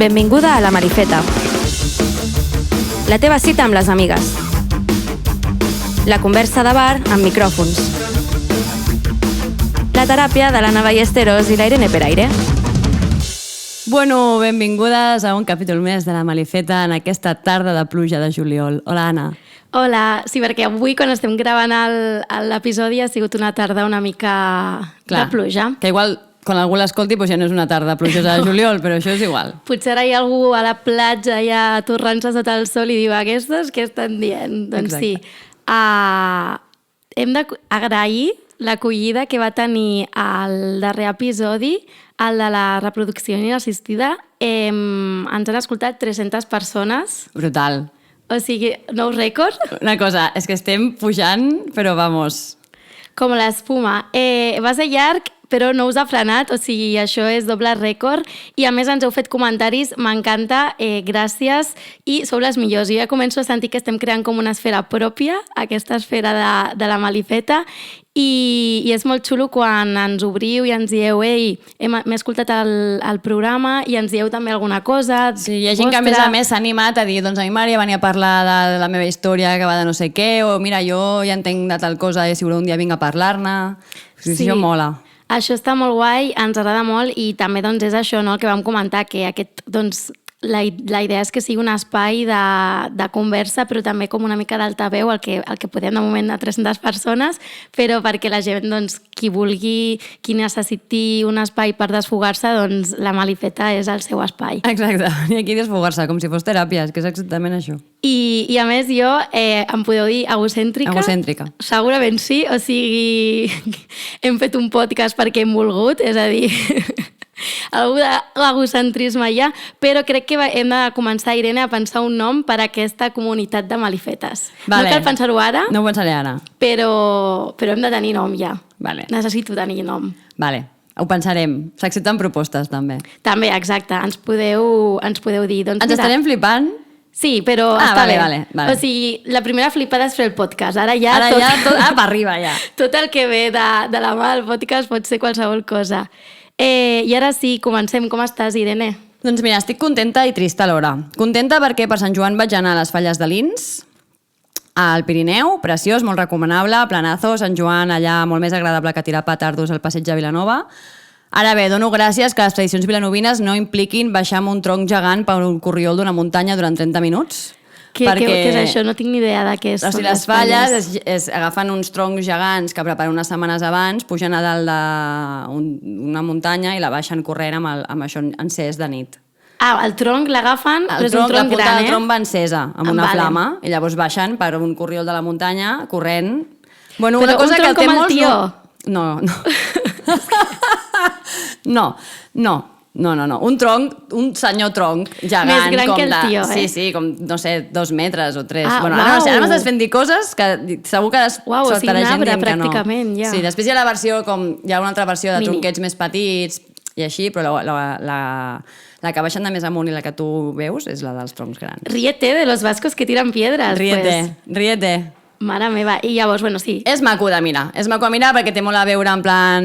Benvinguda a La Marifeta. La teva cita amb les amigues. La conversa de bar amb micròfons. La teràpia de l'Anna Ballesteros i la Irene Peraire. Bueno, benvingudes a un capítol més de La Marifeta en aquesta tarda de pluja de juliol. Hola, Anna. Hola, sí, perquè avui quan estem gravant l'episodi ha sigut una tarda una mica de pluja. Que igual, quan algú l'escolti, doncs ja no és una tarda plujosa de juliol, però això és igual. Potser ara hi ha algú a la platja ja torrant-se sota el sol i diu aquestes què estan dient? Doncs sí. Hem d'agrair l'acollida que va tenir el darrer episodi, el de la reproducció inassistida. Ens han escoltat 300 persones. Brutal. O sigui, nou rècord. Una cosa, és que estem pujant, però vamos... Com l'espuma. Va ser llarg, però no us ha frenat, o sigui, això és doble rècord. I a més ens heu fet comentaris, m'encanta, gràcies, i sou les millors. Jo ja començo a sentir que estem creant com una esfera pròpia, aquesta esfera de la Malifeta, i és molt xulo quan ens obriu i ens dieu ei, m'he escoltat el programa i ens dieu també alguna cosa. Sí, hi ha gent que a més s'ha animat a dir doncs a mi m'agradaria venir a parlar de la meva història que va de no sé què, o mira, jo ja entenc de tal cosa i si voleu un dia vinc a parlar-ne. Sí. Això mola. Això està molt guai, ens agrada molt i també doncs, és això, no?, el que vam comentar, que aquest, doncs, la idea és que sigui un espai de conversa, però també com una mica d'altaveu, el que podem de moment a 300 persones, però perquè la gent, doncs, qui vulgui, qui necessiti un espai per desfogar-se, doncs la Malifeta és el seu espai. Exacte, i aquí desfogar-se, com si fos teràpia, que és exactament això. I a més jo, em podeu dir egocèntrica? Egocèntrica. Segurament sí, o sigui, hem fet un podcast perquè hem volgut, és a dir... algú de l'egocentrisme ja, però crec que hem de començar, Irene, a pensar un nom per a aquesta comunitat de malifetes. Vale. No cal pensar-ho ara. No ho pensaré ara. Però hem de tenir nom ja. Vale. Necessito tenir nom. Vale. Ho pensarem. S'accepten propostes, també. També, exacte. Ens podeu dir... Doncs, ens estarem flipant? Sí, però està bé. Vale. O sigui, la primera flipada és fer el podcast. Ara ja tot per arriba, ja. Tot el que ve de la mà del podcast pot ser qualsevol cosa. I ara sí, comencem. Com estàs, Irene? Doncs mira, estic contenta i trista alhora. Contenta perquè per Sant Joan vaig anar a les Falles de Lins, al Pirineu, preciós, molt recomanable, planazo, Sant Joan, allà molt més agradable que tirar petardos al passeig de Vilanova. Ara bé, dono gràcies que les tradicions vilanovines no impliquin baixar amb un tronc gegant per un corriol d'una muntanya durant 30 minuts. Què és això? No tinc ni idea de què són. O sigui, les falles agafen uns troncs gegants que preparen unes setmanes abans, pugen a dalt d'una muntanya i la baixen corrent amb això encès de nit. El tronc l'agafen, però és un tronc gran, La punta del tronc va encesa, amb una flama, i llavors baixen per un corriol de la muntanya, corrent. Bueno, però una cosa un tronc que com el tió? No. Un senyor tronc gegant. Més gran que el tio, Sí, com, no sé, 2 metres o 3. Ara m'estàs fent dir coses que segur que saltarà gent dient que no. Ja. Sí, després hi ha hi ha una altra versió de tronquets més petits i així, però la que baixen de més amunt i la que tu veus és la dels troncs grans. Ríete de los vascos que tiran piedras. Ríete. Mare meva, i llavors, bueno, sí. És maco de mirar perquè té molt a veure en plan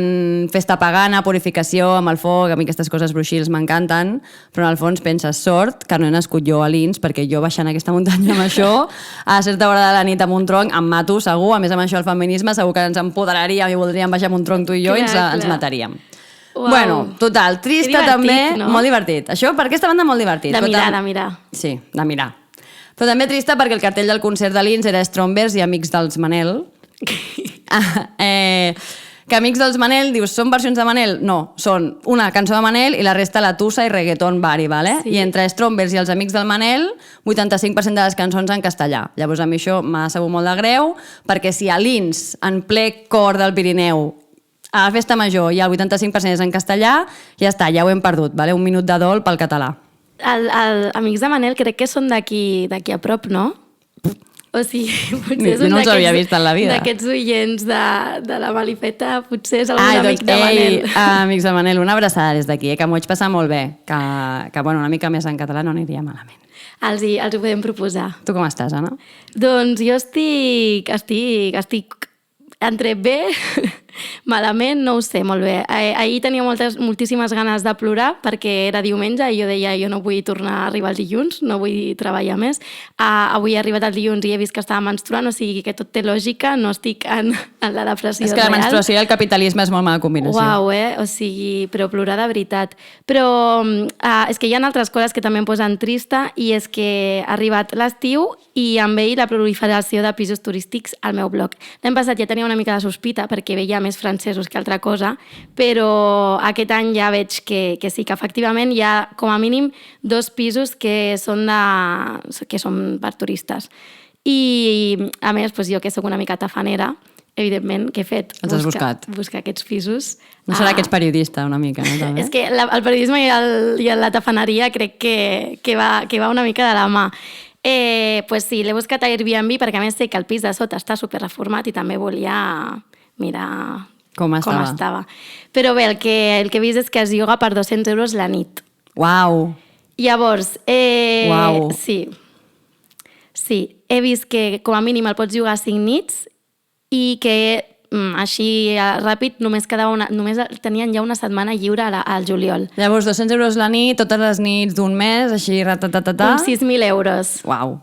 festa pagana, purificació, amb el foc, a mi aquestes coses bruixils m'encanten, però en el fons penses, sort que no he nascut jo a Lins, perquè jo baixant aquesta muntanya amb això, a certa hora de la nit amb un tronc, em mato segur, a més amb això el feminisme segur que ens empoderaríem i voldríem baixar amb un tronc tu i jo i ens mataríem. Uau. Bueno, total, trista també, no? Molt divertit. Això per aquesta banda molt divertit. De mirar. Sí, de mirar. Però també trista perquè el cartell del concert de Lins era Strombers i Amics dels Manel. Que Amics dels Manel, dius, són versions de Manel? No, són una cançó de Manel i la resta la tussa i reggaeton bari, ¿vale? Sí. I entre Strombers i els Amics del Manel, 85% de les cançons en castellà. Llavors a mi això m'ha sabut molt de greu, perquè si a Lins, en ple cor del Pirineu, a la festa major i el 85% és en castellà, ja està, ja ho hem perdut, ¿vale? Un minut de dol pel català. Amics de Manel crec que són d'aquí a prop, no? O sigui, potser és un no els havia vist en la vida. D'aquests oients de la Malifeta, potser és algun amic de Manel. Amics de Manel, una abraçada des d'aquí, que m'ho vaig passar molt bé, que bueno, una mica més en català no aniria malament. Els hi podem proposar. Tu com estàs, Anna? Doncs jo estic entre bé Malament, no ho sé, molt bé. Ahir tenia moltíssimes ganes de plorar perquè era diumenge i jo deia jo no vull tornar a arribar el dilluns, no vull treballar més. Avui he arribat el dilluns i he vist que estava menstruant, o sigui que tot té lògica, no estic en la depressió real. És que la menstruació i el capitalisme és molt mala combinació. Uau, o sigui, però plorar de veritat. Però és que hi ha altres coses que també em posen trista i és que ha arribat l'estiu i amb ell la proliferació de pisos turístics al meu blog. L'any passat ja tenia una mica de sospita perquè veia més francesos que altra cosa, però aquest any ja veig que sí, que efectivament hi ha com a mínim 2 pisos que són per turistes. I a més, doncs jo que sóc una mica tafanera, evidentment, què he fet? Els has buscat. Buscar aquests pisos. No serà que ets periodista, una mica, no? També? És que el periodisme i la tafaneria crec que va una mica de la mà. Pues sí, l'he buscat a Airbnb perquè a més sé que el pis de sota està superreformat i també volia mirar com estava. Però bé, el que he vist és que es lloga per 200 euros la nit. Uau! Llavors, Uau. Sí, he vist que com a mínim el pots llogar 5 nits i que així ràpid només tenien ja una setmana lliure al juliol. Llavors, 200 euros la nit, totes les nits d'un mes, així ratatatata. Uns 6.000 euros. Uau!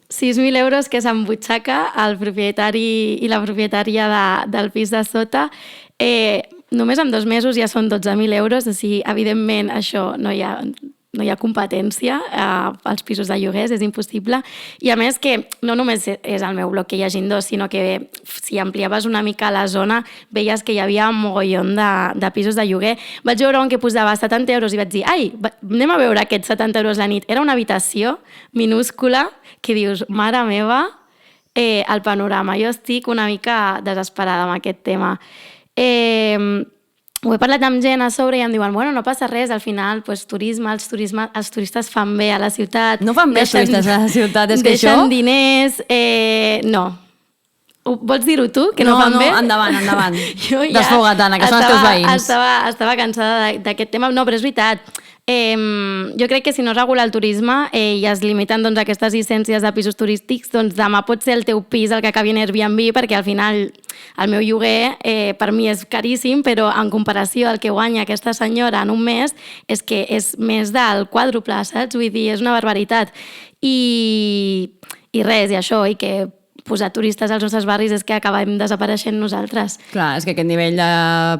6.000 euros que s'embutxaca el propietari i la propietària del pis de sota. Només en 2 mesos ja són 12.000 euros, o sigui, evidentment això no hi ha competència als pisos de lloguers, és impossible. I a més que no només és el meu bloc que hi hagi 2, sinó que si ampliaves una mica la zona veies que hi havia un mogollon de pisos de lloguer. Vaig veure un que posava 70 euros i vaig dir, anem a veure aquests 70 euros la nit. Era una habitació minúscula que dius, mare meva, el panorama. Jo estic una mica desesperada amb aquest tema. Ho he parlat amb gent a sobre i em diuen, bueno, no passa res, al final, pues, turisme, els turistes fan bé a la ciutat. No fan bé els turistes a la ciutat, és que això... Deixen diners, no. Vols dir-ho tu, que no fan bé? No, endavant. Desfoga't, Anna, que són els teus veïns. Estava cansada d'aquest tema. No, però és veritat. Jo crec que si no es regula el turisme i es limiten aquestes llicències de pisos turístics, doncs demà pot ser el teu pis el que acabi en Airbnb, perquè al final el meu lloguer per mi és caríssim, però en comparació al que guanya aquesta senyora en un mes és que és més del quàdruple, saps? Vull dir, és una barbaritat. I res, i això, i que posar turistes als nostres barris és que acabem desapareixent nosaltres. Clar, és que aquest nivell de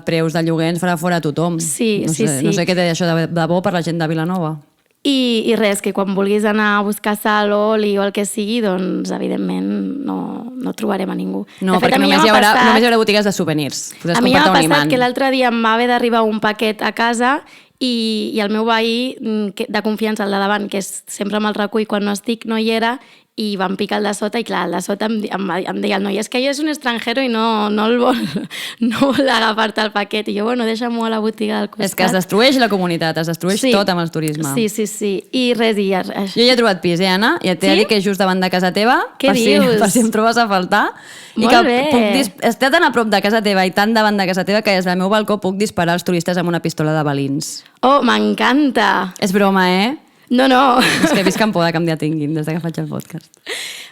preus de lloguer ens farà fora a tothom. Sí. No sé què té això de bo per la gent de Vilanova. I res, que quan vulguis anar a buscar sal o oli o el que sigui, doncs evidentment no trobarem a ningú. No, fet, perquè només hi haurà botigues de souvenirs. A mi m'ha passat que l'altre dia em va haver d'arribar un paquet a casa i el meu veí de confiança, el de davant, que sempre me'l recull quan no estic, no hi era, i van picar el de sota i clar, el de sota em deia el noi, és que ell és un estrangero i no vol agafar-te el paquet, i jo, bueno, deixa-m'ho a la botiga del costat. És que es destrueix la comunitat, es destrueix tot amb el turisme. Sí, i res, jo ja he trobat pis, Anna? Ja t'he dit que és just davant de casa teva. Què dius? Per si em trobes a faltar. Molt bé. Està tan a prop de casa teva i tan davant de casa teva que des del meu balcó puc disparar als turistes amb una pistola de balins. Oh, m'encanta! És broma, No. És que visc en por que em detinguin des que faig el podcast.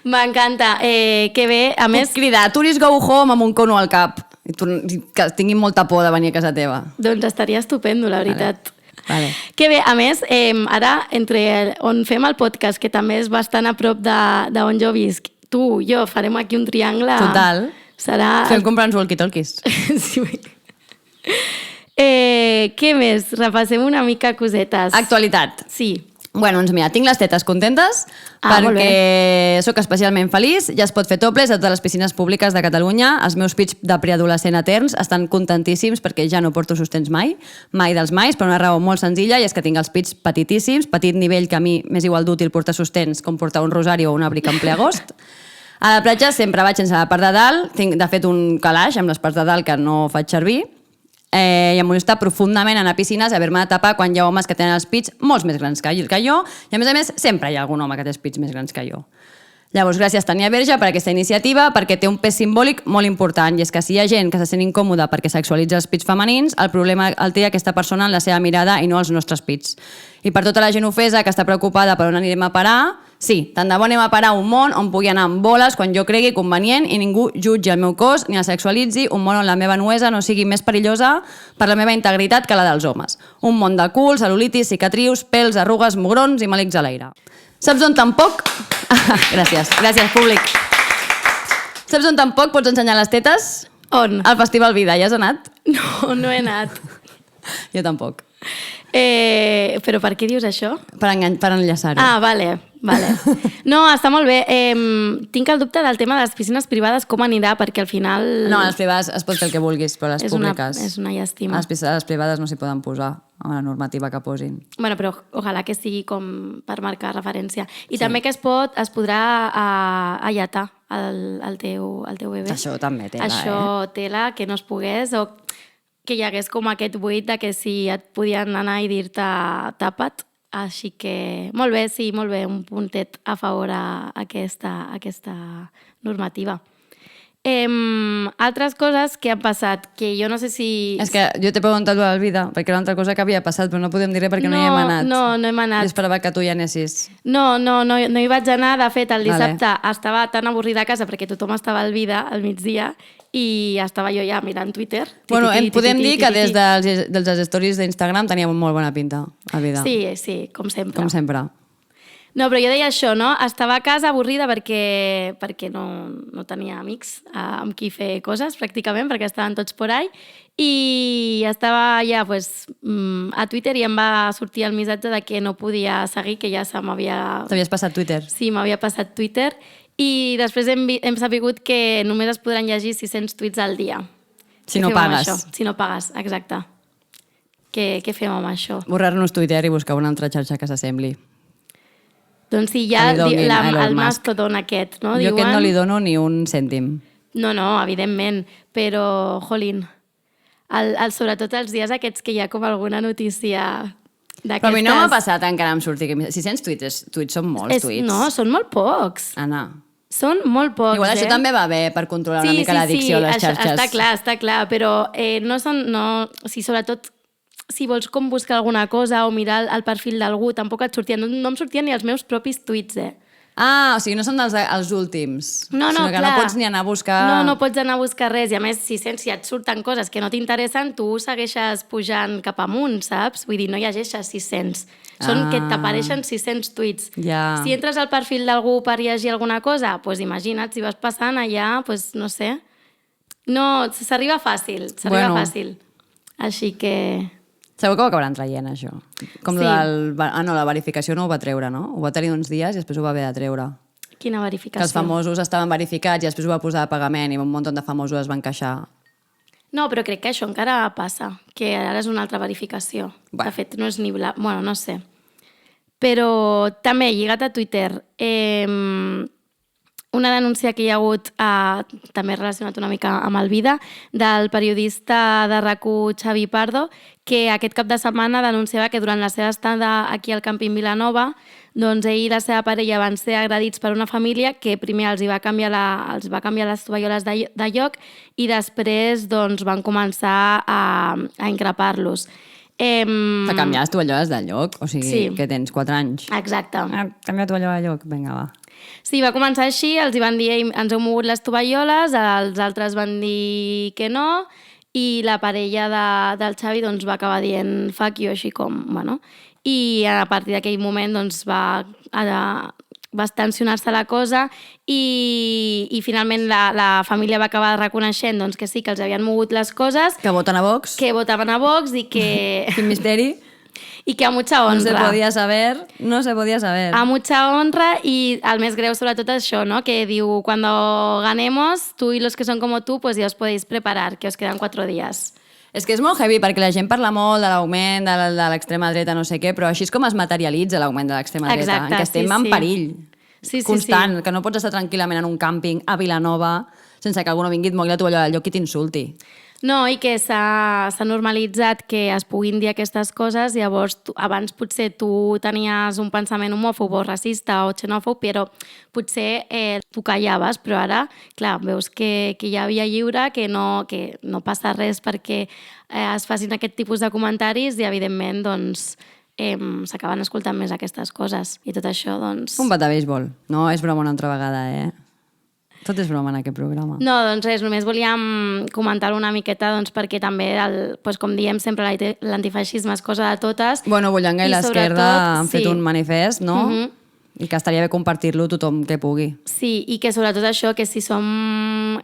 M'encanta. Que bé, a més... Puc cridar, tourist go home amb un cono al cap. Que tinguin molta por de venir a casa teva. Doncs estaria estupendo, la veritat. Vale. Que bé, a més, ara, entre on fem el podcast, que també és bastant a prop d'on jo visc, tu, jo, farem aquí un triangle... Total. Fem comprar uns walkie-talkies. Sí. Què més? Repassem una mica cosetes. Actualitat. Sí. Bueno, doncs mira, tinc les tetes contentes perquè sóc especialment feliç. Ja es pot fer topless a totes les piscines públiques de Catalunya. Els meus pits de preadolescent eterns estan contentíssims perquè ja no porto sostens mai dels mais, per una raó molt senzilla, i és que tinc els pits petitíssims, petit nivell, que a mi m'és igual d'útil portar sostens com portar un rosari o un abric en ple agost. A la platja sempre vaig sense la part de dalt. Tinc, de fet, un calaix amb les parts de dalt que no faig servir. I em molesta profundament anar a piscines i haver-me de tapar quan hi ha homes que tenen els pits molts més grans que jo, i a més sempre hi ha algun home que té els pits més grans que jo. Llavors, gràcies Tania Verge per aquesta iniciativa, perquè té un pes simbòlic molt important, i és que si hi ha gent que se sent incòmoda perquè sexualitza els pits femenins, el problema el té aquesta persona en la seva mirada i no els nostres pits. I per tota la gent ofesa que està preocupada per on anirem a parar, Sí, tant de bo anem a parar un món on pugui anar amb boles quan jo cregui convenient i ningú jutgi el meu cos ni el sexualitzi, un món on la meva nuesa no sigui més perillosa per la meva integritat que la dels homes. Un món de cul, cel·lulitis, cicatrius, pèls, arrugues, mugrons i malics a l'aire. Saps on tampoc... Gràcies, públic. Saps on tampoc pots ensenyar les tetes? On? Al Festival Vida, ja has anat? No he anat. Jo tampoc. Però per què dius això? Per enllaçar-ho. Ah, vale. No, està molt bé. Tinc el dubte del tema de les piscines privades, com anirà, perquè al final... No, a les privades es pot fer el que vulguis, però a les públiques... És una llàstima. A les privades no s'hi poden posar a la normativa que posin. Bueno, però ojalà que sigui com per marcar referència. I també que es podrà allatar el teu bebè. Això també tela, Això tela, que no es pogués, o que hi hagués com aquest buit de que si et podien anar i dir-te tapa't. Així que molt bé, sí, molt bé, un puntet a favor a aquesta normativa. Altres coses que han passat, que jo no sé si... És que jo t'he preguntat la vida, perquè era una altra cosa que havia passat, però no podem dir res perquè no hi hem anat. No hem anat. Jo esperava que tu hi anessis. No hi vaig anar. De fet, el dissabte estava tan avorrida a casa perquè tothom estava al Vida al migdia i estava jo ja mirant Twitter. Bueno, podem dir que des dels stories d'Instagram teníem molt bona pinta a Vida. Sí, com sempre. Com sempre. No, però jo deia això, no? Estava a casa avorrida perquè no tenia amics amb qui fer coses, pràcticament, perquè estaven tots por ahí, i estava ja a Twitter i em va sortir el missatge de que no podia seguir, que ja se m'havia... T'havies passat Twitter? Sí, m'havia passat Twitter, i després hem sapigut que només es podran llegir 600 tuits al dia. Si no pagues. Si no pagues, exacte. Què fem amb això? Borrar-nos Twitter i buscar una altra xarxa que s'assembli. Doncs sí, ja el mastodon aquest, no? Jo aquest no li dono ni un cèntim. No, evidentment, però, jolín, sobretot els dies aquests que hi ha com alguna notícia d'aquestes... Però a mi no m'ha passat encara em surti. 600 tuits són molts tuits. No, són molt pocs. Anna. Són molt pocs, Igual això també va bé per controlar una mica l'addicció a les xarxes. Està clar, però no són... sobretot si vols com buscar alguna cosa o mirar el perfil d'algú, tampoc et sortien. No em sortien ni els meus propis tuits, Ah, o sigui, no són els últims. No, sinó que clar. no pots ni anar a buscar... No pots anar a buscar res. I a més, si et surten coses que no t'interessen, tu segueixes pujant cap amunt, saps? Vull dir, no llegeixes 600. Són que t'apareixen 600 tuits. Ja. Si entres al perfil d'algú per llegir alguna cosa, doncs imagina't, si vas passant allà, doncs no sé. No, s'arriba fàcil, fàcil. Així que... Segur que ho acabaran traient, això. Com Sí. la verificació no ho va treure, no? Ho va tenir uns dies i després ho va haver de treure. Quina Que verificació? els famosos estaven verificats i després ho va posar a pagament i un munt de famosos es van queixar. No, però crec que això encara passa, que ara és una altra verificació. Bueno. De fet, no és ni... Bueno, no sé. Però també, lligat a Twitter, una denúncia que hi ha hagut, també relacionat una mica amb el Vida, del periodista de RAC1 Xavi Pardo, que aquest cap de setmana denunciava que durant la seva estada aquí al Camping Vilanova, doncs ell i la seva parella van ser agredits per una família que primer els va canviar les tovalloles de lloc i després doncs, van començar a increpar-los. Per canviar les tovalloles de lloc? O sigui, Sí. que tens 4 anys. Exacte. Canvia la tovallola de lloc? Vinga, va. Sí, va començar així, els hi van dir ens heu mogut les tovalloles, els altres van dir que no, i la parella del Xavi doncs, va acabar dient fuck you, així com, bueno, i a partir d'aquell moment doncs, va tensionar-se la cosa i finalment la família va acabar reconeixent doncs, que sí, que els havien mogut les coses, Que voten a Vox? que votaven a Vox i que... Quin misteri? I que a mucha honra. No se podía saber. A mucha honra y al més greu sobretot això, ¿no? Que diu, cuando ganemos, tú y los que son como tú, pues ya os podéis preparar, que os quedan 4 días. És que és molt heavy, perquè la gent parla molt de l'augment de l'extrema dreta, no sé què, però així és com es materialitza l'augment de l'extrema dreta, Exacte, en què estem sí, en sí. perill constant, Sí. que no pots estar tranquil·lament en un càmping a Vilanova sense que algú no vingui et mogui la tovallola del lloc i t'insulti. No, i que s'ha normalitzat que es puguin dir aquestes coses, llavors abans potser tu tenies un pensament homòfob o racista o xenòfob, però potser tu callaves, però ara, clar, veus que hi ha via lliure, que no passa res perquè es facin aquest tipus de comentaris i, evidentment, doncs, s'acaben escoltant més aquestes coses. I tot això, doncs... Un bat de béisbol. No, és broma una altra vegada, Tot és broma en aquest programa. No, doncs res, només volíem comentar-ho una miqueta perquè també, com diem sempre, l'antifeixisme és cosa de totes. Bueno, Boullanga i l'esquerda han fet un manifest, no? I que estaria bé compartir-lo tothom que pugui. Sí, i que sobretot això, que si som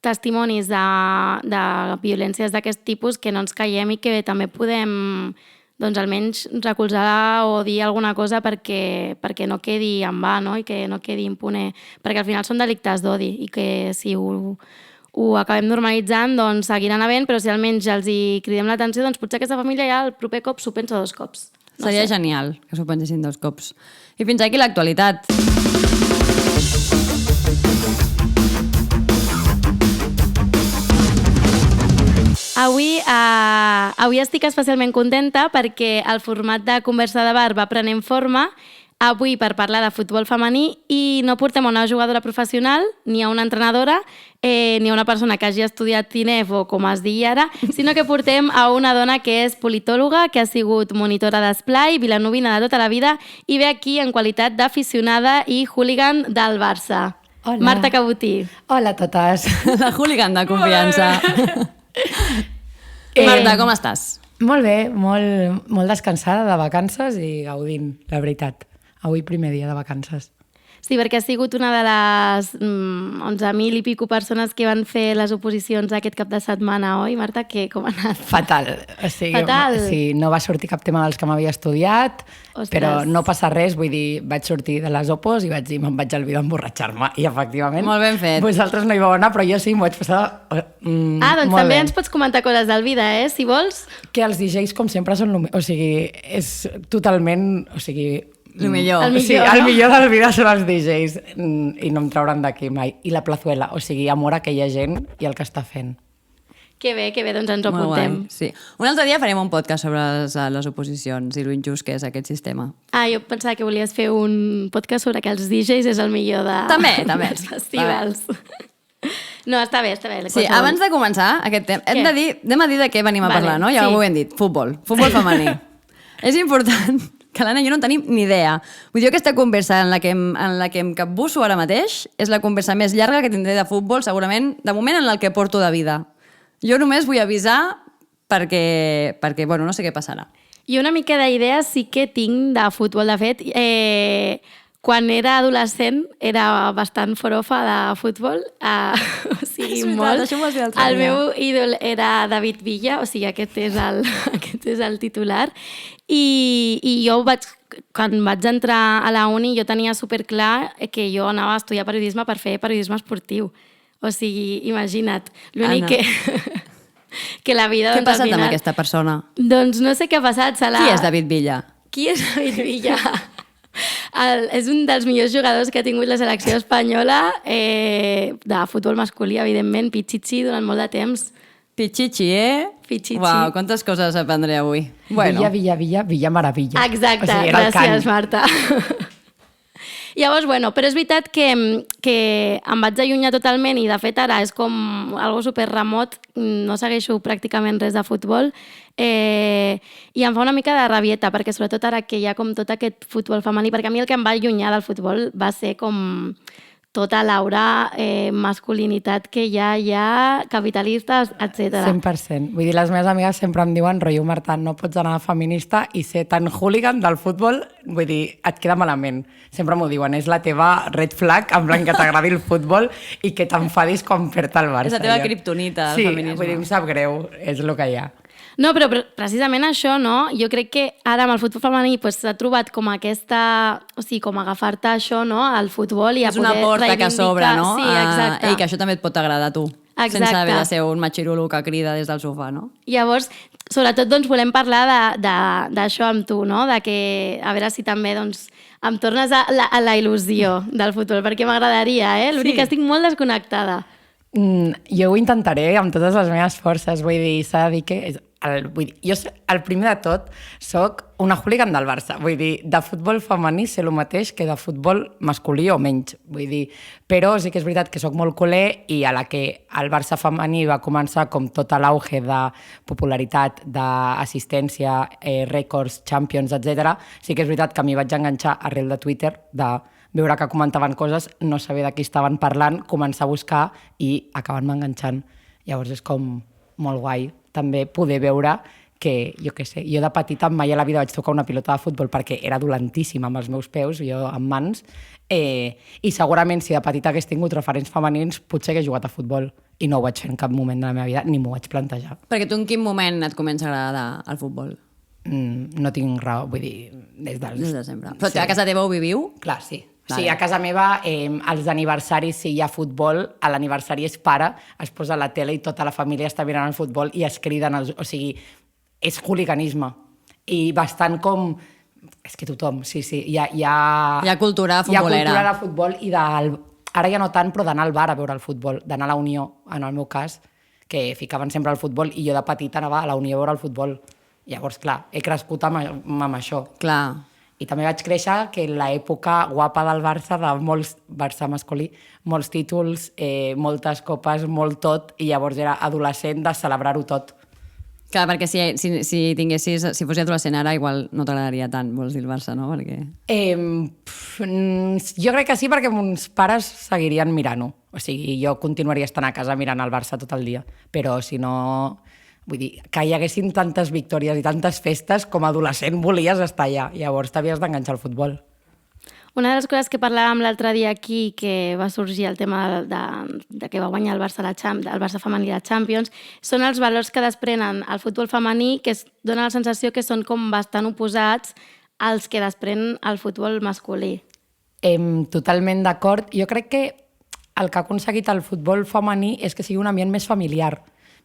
testimonis de violències d'aquest tipus, que no ens caiem i que també podem doncs almenys recolzar o dir alguna cosa perquè no quedi en va, no? I que no quedi impune, perquè al final són delictes d'odi i que si ho acabem normalitzant, doncs seguiran havent, però si almenys els hi cridem l'atenció, doncs potser aquesta família ja el proper cop s'ho pensa 2 cops. Seria genial que s'ho pensessin 2 cops. I fins aquí l'actualitat. Avui estic especialment contenta perquè el format de conversa de bar va prenent forma avui per parlar de futbol femení i no portem a una jugadora professional, ni a una entrenadora, ni a una persona que hagi estudiat TINEF o com es digui ara, sinó que portem a una dona que és politòloga, que ha sigut monitora d'esplai, vilanovina de tota la vida i ve aquí en qualitat d'aficionada i hooligan del Barça. Hola. Marta Cabotí. Hola a totes. La hooligan de confiança. Marta, com estàs? Molt bé, molt descansada de vacances i gaudint, la veritat. Avui primer dia de vacances. Sí, perquè ha sigut una de les 11.000 i pico persones que van fer les oposicions aquest cap de setmana, oi, Marta? Com ha anat? Fatal. Fatal? Sí, no va sortir cap tema dels que m'havia estudiat, Ostres. però no passa res, vull dir, vaig sortir de les opos i vaig dir, me'n vaig olvidar d'emborratxar-me. I efectivament, Molt ben fet. Vosaltres no hi vau anar, però jo sí, m'ho vaig passar Doncs molt també bé. ens pots comentar coses del vida, si vols. Que els DJs, com sempre, són... O sigui, és totalment... O sigui, El millor. El millor, sí, el no? millor de la vida són els DJs i no em trauran d'aquí mai. I la plazuela, o sigui, amor a aquella gent i el que està fent. Que bé, doncs ens ho Molt guai, apuntem. sí. Un altre dia farem un podcast sobre les oposicions i lo injust que és aquest sistema. Jo pensava que volies fer un podcast sobre que els DJs és el millor També. dels festivals. No, està bé. Sí, abans de començar aquest tema, anem a dir de què venim a Vale, parlar, no? Ja sí. ho hem dit, futbol femení. És important que l'Anna i jo no tenim ni idea. Vull dir, aquesta conversa en la que em capbusso ara mateix és la conversa més llarga que tindré de futbol, segurament, de moment en el que porto de vida. Jo només vull avisar perquè bueno, no sé què passarà. I una mica d'idea sí que tinc de futbol. De fet, quan era adolescent era bastant forofa de futbol. O sigui, És veritat, molt. això m'ho has dit l'altre El dia. meu ídol era David Villa, o sigui, aquest és el titular. I jo quan vaig entrar a la uni jo tenia superclar que jo anava a estudiar periodisme per fer periodisme esportiu. O sigui, imagina't. L'únic Anna. que la vida... Què ha doncs, al passat amb final- aquesta persona? Doncs no sé què ha passat. Qui és David Villa? Qui és David Villa? És un dels millors jugadors que ha tingut la selecció espanyola de futbol masculí, evidentment, Pichichi, durant molt de temps. Pichichi, Pichichi. Uau, quantes coses aprendré avui. Bueno, Villa Maravilla. Exacte, O sigui, era el gràcies, cant. Marta. Llavors, bueno, però és veritat que em vaig allunyar totalment i de fet ara és com algo super remot, no segueixo pràcticament res de futbol i em fa una mica de rabieta perquè sobretot ara que hi ha com tot aquest futbol femení, perquè a mi el que em va allunyar del futbol va ser com tota l'aura masculinitat que hi ha, capitalistes, etc. 100%. Vull dir, les meves amigues sempre em diuen, rotllo, Marta, no pots anar de feminista i ser tan hooligan del futbol, vull dir, et queda malament. Sempre m'ho diuen, és la teva red flag, en plan que t'agradi el futbol i que t'enfadis quan perd el Barça. És la teva Jo- kriptonita, el feminisme. Sí, vull dir, em sap greu, és el que hi ha. No, però precisament això, no? Jo crec que ara amb el futbol femení s'ha trobat com aquesta... O sigui, com agafar-te això, no? Al futbol i a és una poder porta que reivindicar... s'obre, no? Sí, exacte. I que això també et pot agradar a tu. Exacte. Sense haver de ser un machirulo que crida des del sofà, no? Llavors, sobretot, doncs, volem parlar d'això amb tu, no? De que, a veure si també, doncs, em tornes a la il·lusió del futbol, perquè m'agradaria, L'únic que estic molt desconnectada. Jo ho intentaré amb totes les meves forces, vull dir, s'ha de dir que vull dir, jo, el primer de tot, soc una hooligan del Barça. Vull dir, de futbol femení sé el mateix que de futbol masculí o menys. Vull dir, però sí que és veritat que soc molt culer i a la que el Barça femení va començar com tot l'auge de popularitat, d'assistència, rècords, champions, etc. Sí que és veritat que m'hi vaig enganxar arrel de Twitter, de veure que comentaven coses, no saber de qui estaven parlant, començar a buscar i acabar-me enganxant. Llavors és com molt guai també poder veure que, jo què sé, jo de petita mai a la vida vaig tocar una pilota de futbol perquè era dolentíssima amb els meus peus, jo amb mans, i segurament si de petita hagués tingut referents femenins potser hagués jugat a futbol i no ho vaig fer en cap moment de la meva vida, ni m'ho vaig plantejar. Perquè tu en quin moment et comença a agradar el futbol? No tinc raó, vull dir, des de sempre. Però a casa teva ho viviu? Clar, sí. Vale. Sí, a casa meva, als aniversaris, si hi ha futbol, a l'aniversari es para, es posa a la tele i tota la família està mirant el futbol i es criden, o sigui, és hooliganisme. I bastant com... És que tothom, sí, hi ha... Hi ha cultura futbolera. Hi ha cultura de futbol i ara ja no tant, però d'anar al bar a veure el futbol, d'anar a la Unió, en el meu cas, que ficaven sempre al futbol i jo de petita anava a la Unió a veure el futbol. Llavors, clar, he crescut amb això. Clar. I també vaig créixer que en l'època guapa del Barça, de molts Barça masculí, molts títols, moltes copes, molt tot, i llavors era adolescent de celebrar-ho tot. Clar, perquè si tinguessis, si fossis adolescent ara, igual no t'agradaria tant, vols dir el Barça, no? Perquè... Jo crec que sí, perquè mons pares seguirien mirant-ho. O sigui, jo continuaria estant a casa mirant el Barça tot el dia, però si no... Vull dir, que hi haguessin tantes victòries i tantes festes, com a adolescent volies estar allà. Llavors t'havies d'enganxar al futbol. Una de les coses que parlàvem l'altre dia aquí, que va sorgir el tema de que va guanyar el Barça femení a la Champions, són els valors que desprenen el futbol femení, que dona la sensació que són com bastant oposats als que desprèn el futbol masculí. Totalment d'acord. Jo crec que el que ha aconseguit el futbol femení és que sigui un ambient més familiar.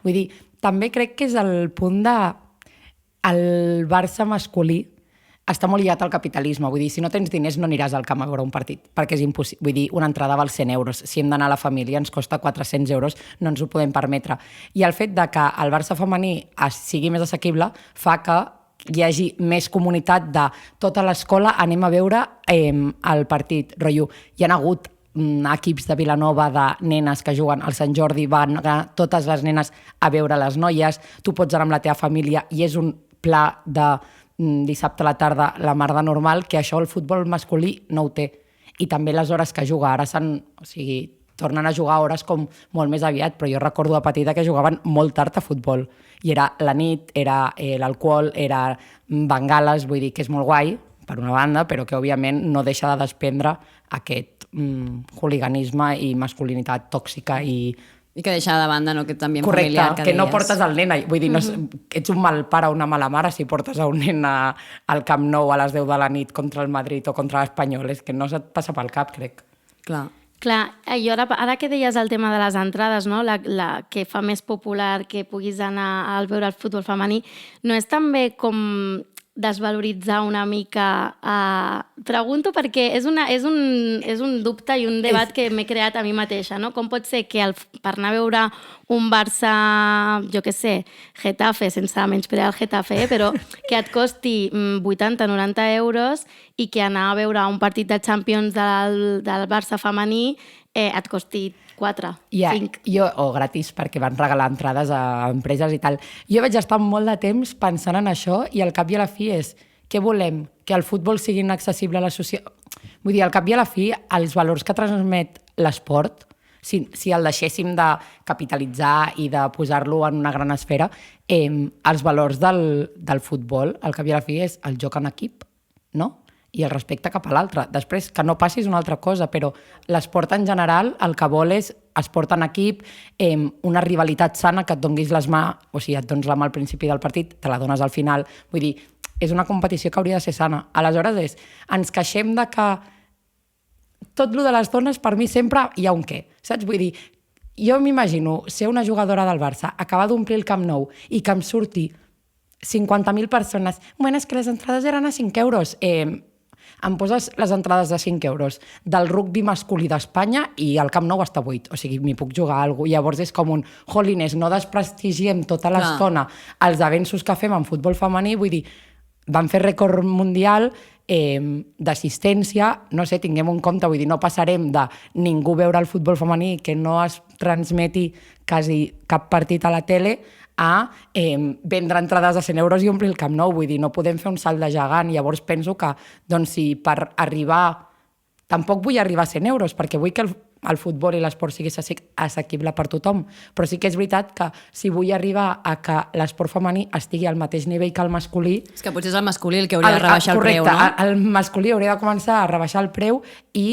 Vull dir, també crec que és el punt de... El Barça masculí està molt lligat al capitalisme. Vull dir, si no tens diners no aniràs al camp a veure un partit, perquè és impossible. Vull dir, una entrada val 100 euros. Si hem d'anar a la família ens costa 400 euros, no ens ho podem permetre. I el fet de que el Barça femení sigui més assequible fa que hi hagi més comunitat de tota l'escola anem a veure el partit. Rotllo, hi ha hagut equips de Vilanova de nenes que juguen al Sant Jordi, van totes les nenes a veure les noies, tu pots anar amb la teva família i és un pla de dissabte a la tarda la mar de normal, que això el futbol masculí no ho té. I també les hores que juga, ara tornen a jugar hores com molt més aviat, però jo recordo de petita que jugaven molt tard a futbol i era la nit, era l'alcohol, era bengales, vull dir que és molt guai per una banda, però que òbviament no deixa de desprendre aquest hooliganisme i masculinitat tòxica i que deixar de banda, no? Que també correcte, familiar que no portes el nen. Vull dir, ets un mal pare o una mala mare si portes a un nen al Camp Nou a les 10 de la nit contra el Madrid o contra l'Espanyol. És que no se't passa pel cap, crec. Clar. Clar, i ara que deies el tema de les entrades, no? la que fa més popular que puguis anar a veure el futbol femení, no és també com desvaloritzar una mica... Pregunto perquè és un dubte i un debat que m'he creat a mi mateixa, no? Com pot ser que per anar a veure un Barça, jo què sé, Getafe, sense menysprear el Getafe, però que et costi 80-90 euros i que anar a veure un partit de Champions del Barça femení et costi 4, 5. O gratis, perquè van regalar entrades a empreses i tal. Jo vaig estar molt de temps pensant en això i al cap i a la fi és què volem? Que el futbol sigui inaccessible a la societat? Vull dir, al cap i a la fi, els valors que transmet l'esport, si el deixéssim de capitalitzar i de posar-lo en una gran esfera, els valors del futbol, al cap i a la fi, és el joc en equip, no? I el respecte cap a l'altre. Després, que no passis una altra cosa, però l'esport en general el que vol és esport en equip, una rivalitat sana, que et donis les mà, o sigui, et dones la mà al principi del partit, te la dones al final. Vull dir, és una competició que hauria de ser sana. Aleshores ens queixem de que tot lo de les dones, per mi sempre hi ha un què, saps? Vull dir, jo m'imagino ser una jugadora del Barça, acabar d'omplir el Camp Nou i que em surti 50.000 persones. Bueno, és que les entrades eren a 5 euros. em poses les entrades de 5 euros del rugbi masculí d'Espanya i el Camp Nou està buit, o sigui, m'hi puc jugar a alguna cosa. Llavors és com un, jolines, no desprestigiem tota l'estona els avenços que fem en futbol femení, vull dir, van fer rècord mundial d'assistència, no sé, tinguem un compte, vull dir, no passarem de ningú veure el futbol femení que no es transmeti quasi cap partit a la tele a vendre entrades de 100 euros i omplir el Camp Nou, vull dir, no podem fer un salt de gegant. Llavors penso que, doncs, si per arribar... Tampoc vull arribar a 100 euros, perquè vull que el futbol i l'esport sigui assequible per tothom, però sí que és veritat que si vull arribar a que l'esport femení estigui al mateix nivell que el masculí... És que potser és el masculí el que hauria de rebaixar el preu, no? Correcte, el masculí hauria de començar a rebaixar el preu i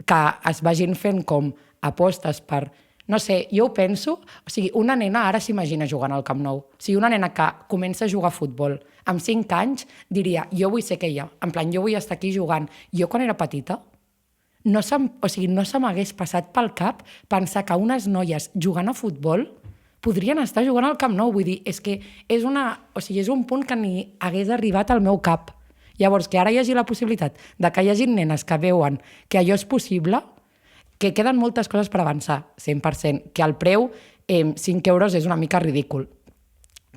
que es vagin fent com apostes per... No sé, jo ho penso, o sigui, una nena ara s'imagina jugant al Camp Nou. O sigui, una nena que comença a jugar a futbol amb 5 anys diria, jo vull ser aquella, en plan, jo vull estar aquí jugant. Jo quan era petita, no se m'hagués passat pel cap pensar que unes noies jugant a futbol podrien estar jugant al Camp Nou. Vull dir, és que és un punt que ni hagués arribat al meu cap. Llavors, que ara hi hagi la possibilitat de que hi hagi nenes que veuen que allò és possible, que queden moltes coses per avançar, 100%, que el preu, 5 euros, és una mica ridícul.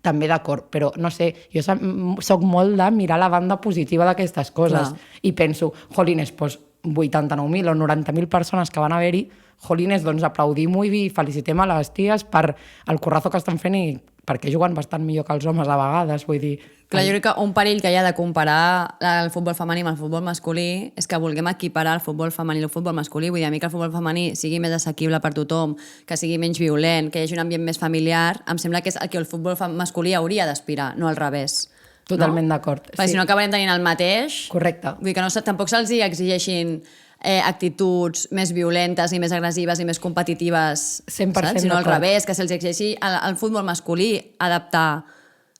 També d'acord, però no sé, jo soc molt de mirar la banda positiva d'aquestes coses. Clar. I penso, jolines, doncs 89.000 o 90.000 persones que van haver-hi, jolines, doncs aplaudim-ho i felicitem a les ties per el currazo que estan fent i perquè juguen bastant millor que els homes a vegades, vull dir... Clar, jo crec que un perill que hi ha de comparar el futbol femení amb el futbol masculí és que vulguem equiparar el futbol femení i el futbol masculí. Vull dir, a mi que el futbol femení sigui més assequible per tothom, que sigui menys violent, que hi hagi un ambient més familiar, em sembla que és el que el futbol masculí hauria d'aspirar, no al revés. Totalment d'acord. Perquè si no acabarem tenint el mateix... Correcte. Vull dir que tampoc se'ls exigeixin actituds més violentes i més agressives i més competitives, 100% sinó al revés, que se'ls exigeixi al futbol masculí adaptar,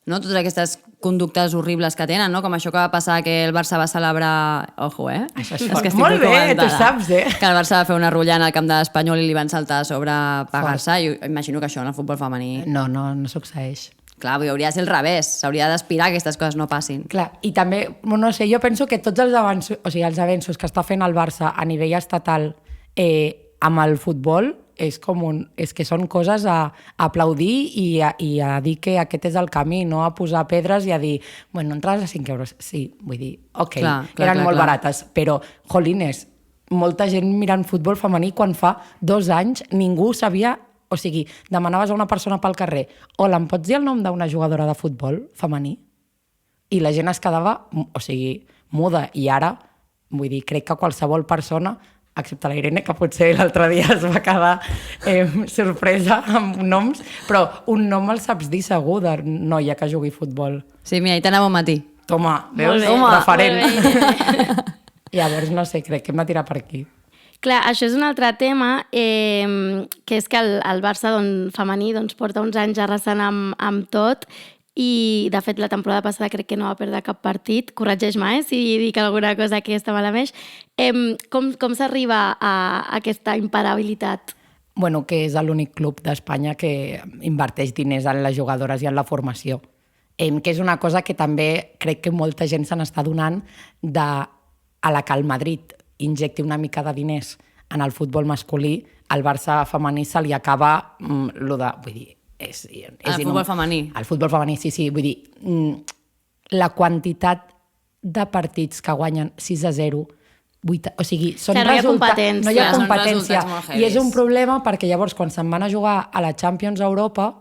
no, totes aquestes conductes horribles que tenen, no? Com això que va passar que el Barça va celebrar... Ojo, Això és fort. Molt bé, tu saps, Que el Barça va fer una rotllana al camp de l'Espanyol i li van saltar a sobre pagar-se. I imagino que això en el futbol femení... No succeeix. Clar, hauria de ser al revés, s'hauria d'aspirar que aquestes coses no passin. Clar, i també, no sé, jo penso que tots els avenços que està fent el Barça a nivell estatal amb el futbol és que són coses a aplaudir i a dir que aquest és el camí, no a posar pedres i a dir, bueno, entrades a 5 euros. Sí, vull dir, ok, eren molt barates, però, jolines, molta gent mirant futbol femení quan fa 2 anys ningú sabia. O sigui, demanaves a una persona pel carrer, hola, em pots dir el nom d'una jugadora de futbol femení? I la gent es quedava, muda. I ara, vull dir, crec que qualsevol persona, excepte la Irene, que potser l'altre dia es va quedar sorpresa amb noms, però un nom el saps dir segur de noia que jugui futbol. Sí, mira, hi t'anava un matí. Toma, veus? Referent. Llavors, no sé, crec que hem de tirar per aquí. Clar, això és un altre tema, que és que el Barça femení porta uns anys arrasant amb tot i, de fet, la temporada passada crec que no va perdre cap partit. Corregeix-me, si dic alguna cosa que està malament. Com s'arriba a aquesta imparabilitat? Bueno, que és l'únic club d'Espanya que inverteix diners en les jugadores i en la formació. Que és una cosa que també crec que molta gent se n'està donant a la que el Madrid injecti una mica de diners en el futbol masculí, al Barça femení se li acaba vull dir... El futbol femení. El futbol femení, sí. Vull dir, la quantitat de partits que guanyen 6-0, o sigui, són resultats... No hi ha competència. I és un problema perquè llavors, quan se'n van a jugar a la Champions a Europa,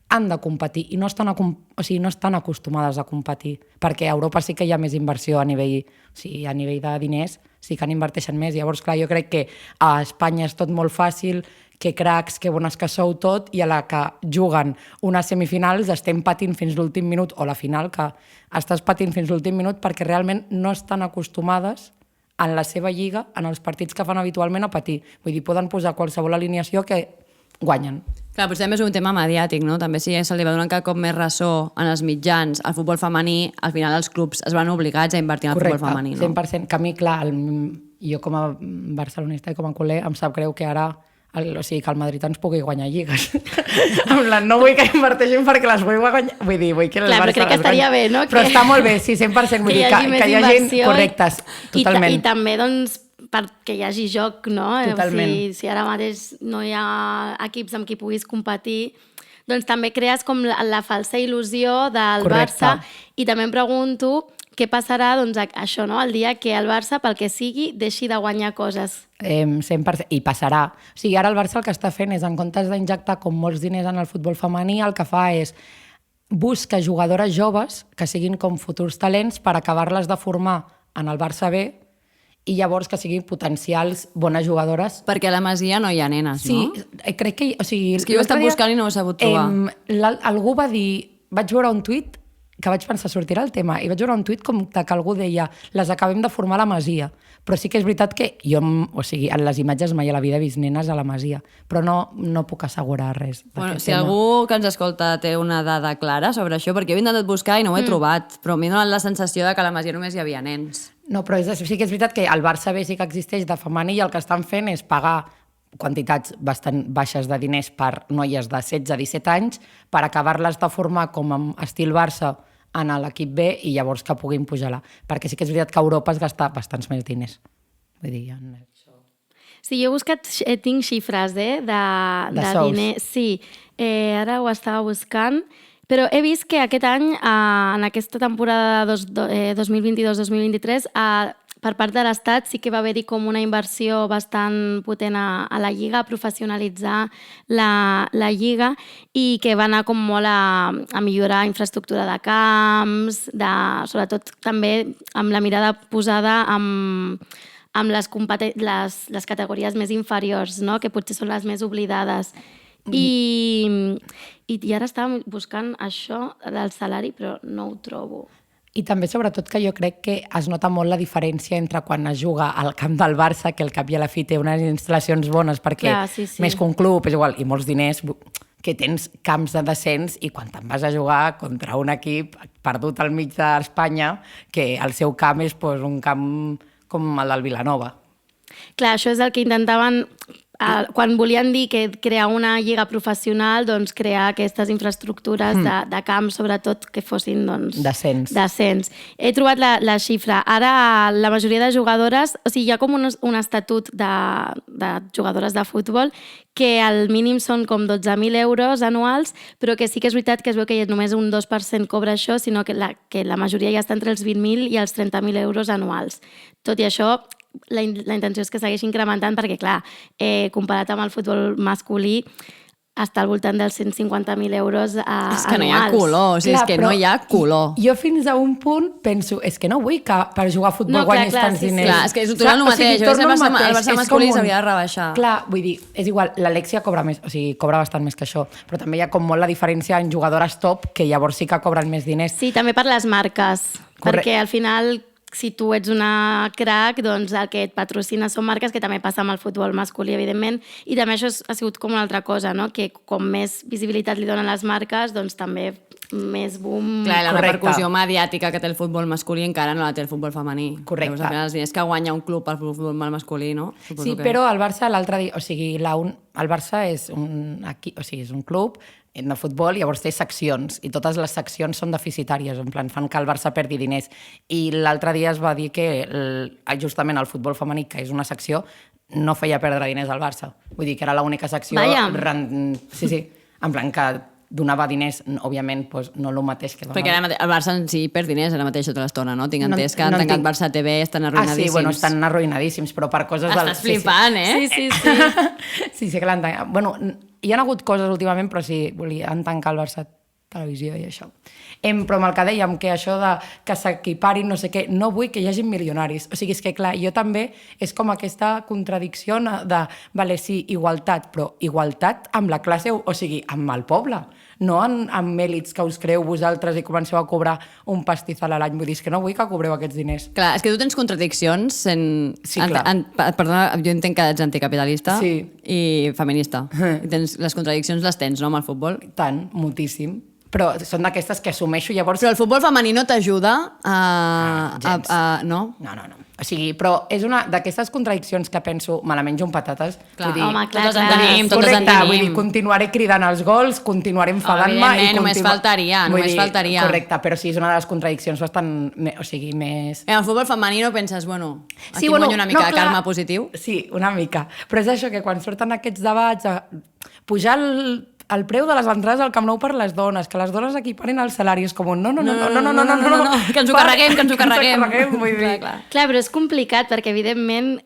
han de competir i no estan acostumades a competir, perquè a Europa sí que hi ha més inversió a nivell de diners, sí que inverteixen més. Llavors, clar, jo crec que a Espanya és tot molt fàcil, que cracs, que bones que sou tot, i a la que juguen unes semifinals estem patint fins l'últim minut, o la final, que estàs patint fins l'últim minut perquè realment no estan acostumades en la seva lliga, en els partits que fan habitualment, a patir. Vull dir, poden posar qualsevol alineació que guanyen. Clar, potser també és un tema mediàtic, no? També si se li va donar cada cop més ressò en els mitjans al futbol femení, al final els clubs es van obligats a invertir en el futbol femení, no? 100%. Que a mi, clar, jo com a barcelonista i com a culer em sap greu que ara o sigui, que el Madrid ens pugui guanyar lligues. En plan, no vull que inverteixin perquè les vull guanyar, vull dir, vull que el Clar, però Barça crec que les guanyi. estaria bé, no? Però està molt bé, sí, 100%, vull dir, que hi hagi correctes, totalment. I també, doncs, perquè hi hagi joc, no? Totalment. O sigui, si ara mateix no hi ha equips amb qui puguis competir, doncs també crees com la falsa il·lusió del Correcte. Barça. I també em pregunto què passarà, doncs, això, no? El dia que el Barça, pel que sigui, deixi de guanyar coses. 100%, i passarà. O sigui, ara el Barça el que està fent és, en comptes d'injectar com molts diners en el futbol femení, el que fa és busca jugadores joves que siguin com futurs talents per acabar-les de formar en el Barça B i llavors que siguin potencials bones jugadores. Perquè a la Masia no hi ha nenes, Sí, no? crec que... O sigui, És que jo ho he estat buscant i no ho he sabut trobar. Algú va dir... Vaig veure un tuit que vaig pensar, sortirà el tema, i vaig veure un tuit com que algú deia les acabem de formar a la Masia. Però sí que és veritat que jo, o sigui, en les imatges mai a la vida he vist nenes a la Masia, però no puc assegurar res. Bueno, si algú que ens escolta té una dada clara sobre això, perquè jo he intentat buscar i no ho he trobat, però m'he donat la sensació de que a la Masia només hi havia nens. No, però sí que és veritat que el Barça B sí que existeix de femení i el que estan fent és pagar quantitats bastant baixes de diners per noies de 16-17 anys per acabar-les de formar com en estil Barça en l'equip B i llavors que puguin pujar-la. Perquè sí que és veritat que a Europa es gasta bastants més diners. Vull dir, Sí, jo he buscat, tinc xifres, de sous. diners. Sí, ara ho estava buscant, però he vist que aquest any, en aquesta temporada 2022-2023, per part de l'Estat sí que va haver-hi com una inversió bastant potent a la Lliga, a professionalitzar la Lliga i que va anar com molt a millorar infraestructura de camps, sobretot també amb la mirada posada amb les categories més inferiors, no? Que potser són les més oblidades. I ara estàvem buscant això del salari, però no ho trobo. I també, sobretot, que jo crec que es nota molt la diferència entre quan es juga al camp del Barça, que el cap i a la fi té unes instal·lacions bones, perquè més que un club, és igual, i molts diners, que tens camps de descens i quan te'n vas a jugar contra un equip perdut al mig d'Espanya, que el seu camp és un camp com el del Vilanova. Clar, això és el que intentaven... Quan volien dir que crear una lliga professional, doncs crear aquestes infraestructures de camp, sobretot que fossin descens. He trobat la xifra. Ara la majoria de jugadores, o sigui, hi ha com un estatut de jugadores de futbol que el mínim són com 12.000 euros anuals, però que sí que és veritat que es veu que només un 2% cobra això, sinó que la majoria ja està entre els 20.000 i els 30.000 euros anuals. Tot i això, la intenció és que segueixi incrementant perquè, clar, comparat amb el futbol masculí, està al voltant dels 150.000 euros anuals. És que no hi ha color, o sigui, és que no hi ha color. Jo fins a un punt penso, és que no vull que per jugar a futbol guanyis tants diners. Clar, és que és tot el mateix, el Barça masculí s'hauria de rebaixar. Clar, vull dir, és igual, l'Alexia cobra més, o sigui, cobra bastant més que això, però també hi ha com molt la diferència en jugadores top, que llavors sí que cobren més diners. Sí, també per les marques, perquè al final... Si tu ets una crac, doncs el que et patrocina són marques, que també passa amb el futbol masculí, evidentment, i també això ha sigut com una altra cosa, no? Que com més visibilitat li donen les marques, doncs també més boom... Clar, la repercussió mediàtica que té el futbol masculí encara no la té el futbol femení. Correcte. Llavors, els diners que guanya un club per futbol masculí, no? Sí, però el Barça l'altre dia... O sigui, el Barça és un club de futbol, llavors té seccions, i totes les seccions són deficitàries, en plan, fan que el Barça perdi diners. I l'altre dia es va dir que justament el futbol femení, que és una secció, no feia perdre diners al Barça. Vull dir que era l'única secció... Sí, en plan que donava diners, òbviament, no el mateix que donava. Perquè el Barça en si perd diners ara mateix tota l'estona, no? Tinc entès que han tancat Barça TV, estan arruïnadíssims. Sí, bueno, estan arruïnadíssims, però per coses... Estàs flipant, eh? Sí. Sí que l'han tancat. Bueno, hi ha hagut coses últimament, però sí, han tancat el Barça Televisió i això. Però amb el que dèiem, que això de que s'equiparin, no sé què, no vull que hi hagi milionaris. O sigui, és que clar, jo també és com aquesta contradicció de, vale, sí, igualtat, però igualtat amb la classe, o sigui, amb el poble, no amb èlits que us creeu vosaltres i comenceu a cobrar un pastizal a l'any. Vull dir, és que no vull que cobreu aquests diners. Clar, és que tu tens contradiccions Sí, clar. Perdona, jo entenc que ets anticapitalista i feminista. Sí. Les contradiccions les tens, no, amb el futbol? Tant, moltíssim. Però són d'aquestes que assumeixo llavors... Però el futbol femení no t'ajuda a... gens. No? No. O sigui, però és una d'aquestes contradiccions que penso, me la menjo amb patates. Clar. Vull dir, Home, clar, totes en clar. tenim, totes en correcte, vull dir, tenim. continuaré cridant els gols, continuaré enfadant-me... Evidentment, només faltaria, Vull només dir, faltaria. Correcte, però sí, és una de les contradiccions bastant... O sigui, més... En el futbol femení no penses, bueno, aquí guanyo una mica de karma positiu. Sí, una mica. Però és això, que quan surten aquests debats, pujar el preu de les entrades al Camp Nou per les dones, que les dones equiparin els salaris, com un no, que ens ho carreguem, que ens ho carreguem. Vull dir, Clar, però és complicat perquè, evidentment,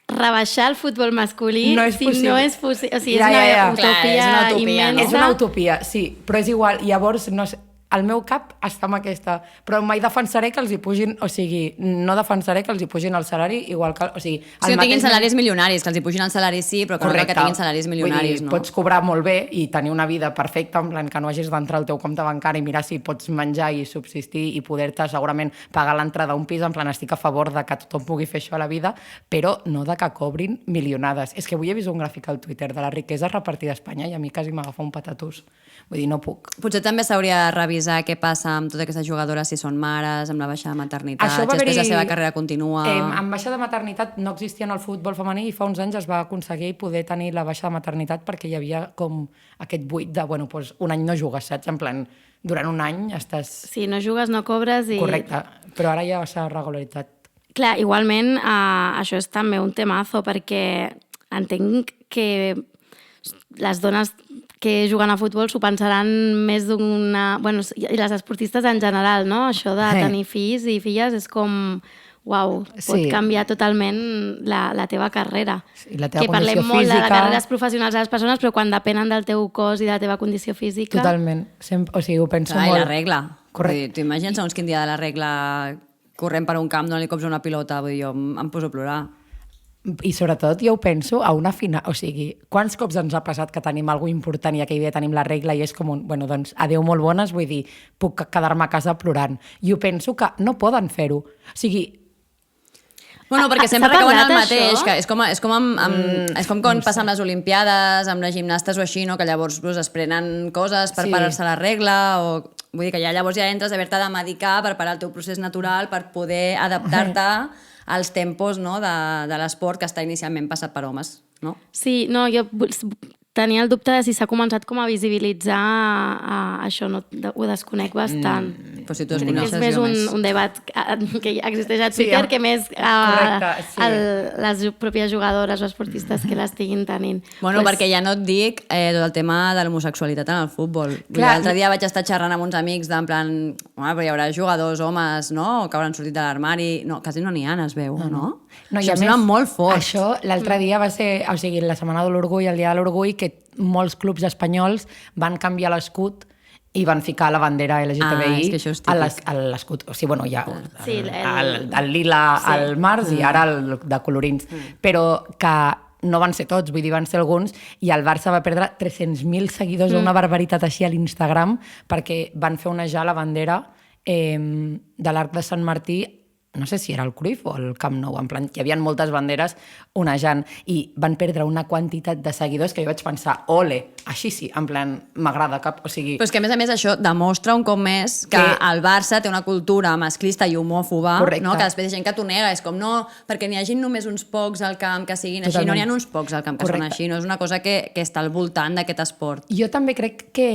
rebaixar el futbol masculí No és si possible. no és possible. O sigui, Ja, és una ja. utopia, Clar, és una utopia, no? immensa. és una utopia, sí, però és igual. Llavors, no sé, el meu cap està amb aquesta, però mai defensaré que els hi pugin, o sigui, no defensaré que els hi pugin el salari igual que... O sigui, Si no tinguin salaris milionaris, que els hi pugin el salari sí, però que no cal que tinguin salaris milionaris, Vull dir, no? pots cobrar molt bé i tenir una vida perfecta, en plan que no hagis d'entrar al teu compte bancari i mirar si pots menjar i subsistir i poder-te segurament pagar l'entrada d'un pis, en plan estic a favor de que tothom pugui fer això a la vida, però no de que cobrin milionades. És que avui he vist un gràfic al Twitter de la riquesa repartida a Espanya i a mi quasi m'agafa un patatús. Vull dir, no puc. Potser també s'hauria de revisar què passa amb totes aquestes jugadores, si són mares, amb la baixa de maternitat, Això va si després la haver-hi- seva carrera continua... Amb baixa de maternitat no existia en el futbol femení i fa uns anys es va aconseguir poder tenir la baixa de maternitat perquè hi havia com aquest buit de, bueno, doncs un any no jugues, saps? En plan, durant un any estàs... Si no jugues, no cobres i... Correcte, però ara ja s'ha regularitzat. Clar, igualment, això és també un temazo, perquè entenc que les dones que juguen a futbol s'ho pensaran més d'una... Bueno, i les esportistes en general, no? Això de tenir fills i filles és com... Uau, pot Sí. canviar totalment la teva carrera. Sí, la teva que parlem condició molt de física. carreres professionals de les persones, però quan depenen del teu cos i de la teva condició física... Totalment. O sigui, ho penso Clar, i molt. la regla. Correcte. T'ho imagines segons quin dia de la regla corrent per un camp, donant-li cops a una pilota, vull dir, jo em poso a plorar. I sobretot jo ho penso a una final... O sigui, quants cops ens ha passat que tenim alguna important i aquell dia tenim la regla i és com un... Bueno, doncs, adeu molt bones, vull dir, puc quedar-me a casa plorant. I ho penso que no poden fer-ho. O sigui, Bueno, perquè S'ha sempre recauen el parlat, mateix, això? que és com quan passa amb les Olimpiades, amb les gimnastes o així, no? Que llavors es prenen coses per Sí. parar-se la regla, o vull dir que ja llavors ja entres a haver-te de medicar per parar el teu procés natural, per poder adaptar-te als tempos, no? de l'esport que està inicialment passat per homes. No? Sí, no, jo tenia el dubte de si s'ha començat com a visibilitzar això, no, ho desconec bastant. Però si tu Crec que és desconeixes, més jo un, més. un debat que existeix a Sí, Twitter que més correcte, sí. les pròpies jugadores o esportistes que l'estiguin tenint. Bueno, perquè ja no et dic tot el tema de l'homosexualitat en el futbol. Clar, L'altre dia vaig estar xerrant amb uns amics d'en plan, però hi haurà jugadors homes, no?, que hauran sortit de l'armari. No, quasi no n'hi ha, es veu, no? No, i Això a em sembla més, molt fort. Això l'altre dia va ser, o sigui, la Setmana de l'Orgull, el Dia de l'Orgull, que molts clubs espanyols van canviar l'escut i van ficar la bandera LGTBI és que això és a l'escut. O sigui, bueno, ja Sí, el lila al març i ara el de colorins. Però que no van ser tots, vull dir, van ser alguns, i el Barça va perdre 300.000 seguidors, una barbaritat així a l'Instagram, perquè van fer onejar la bandera de l'Arc de Sant Martí, no sé si era el Cruyff o el Camp Nou, en plan, que hi havia moltes banderes onejant, i van perdre una quantitat de seguidors que jo vaig pensar, ole, així sí, en plan, m'agrada cap, o sigui... Però és que, a més, això demostra un cop més que el Barça té una cultura masclista i homòfoba, no? Que després hi ha gent que t'ho nega, és com, no, perquè n'hi hagi només uns pocs al camp que siguin així, no n'hi ha uns pocs al camp que són així, no és una cosa que està al voltant d'aquest esport. Jo també crec que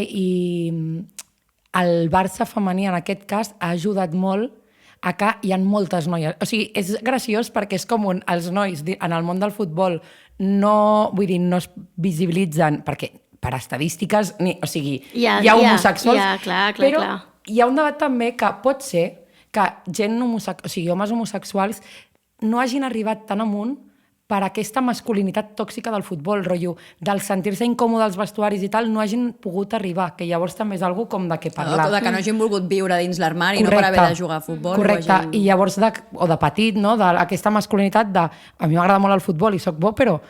el Barça femení, en aquest cas, ha ajudat molt a que hi ha moltes noies. O sigui, és graciós perquè és com els nois en el món del futbol no es visibilitzen perquè per estadístiques, o sigui, hi ha homosexuals, però hi ha un debat també que pot ser que gent homosexual, o sigui, homes homosexuals no hagin arribat tan amunt per aquesta masculinitat tòxica del futbol, rotllo, del sentir-se incòmode als vestuaris i tal, no hagin pogut arribar, que llavors també és algo com de què parlar. O de que no hagin volgut viure dins l'armari, no per haver de jugar a futbol. Correcte, i llavors, o de petit, no? D'aquesta masculinitat de, a mi m'agrada molt el futbol i sóc bo, però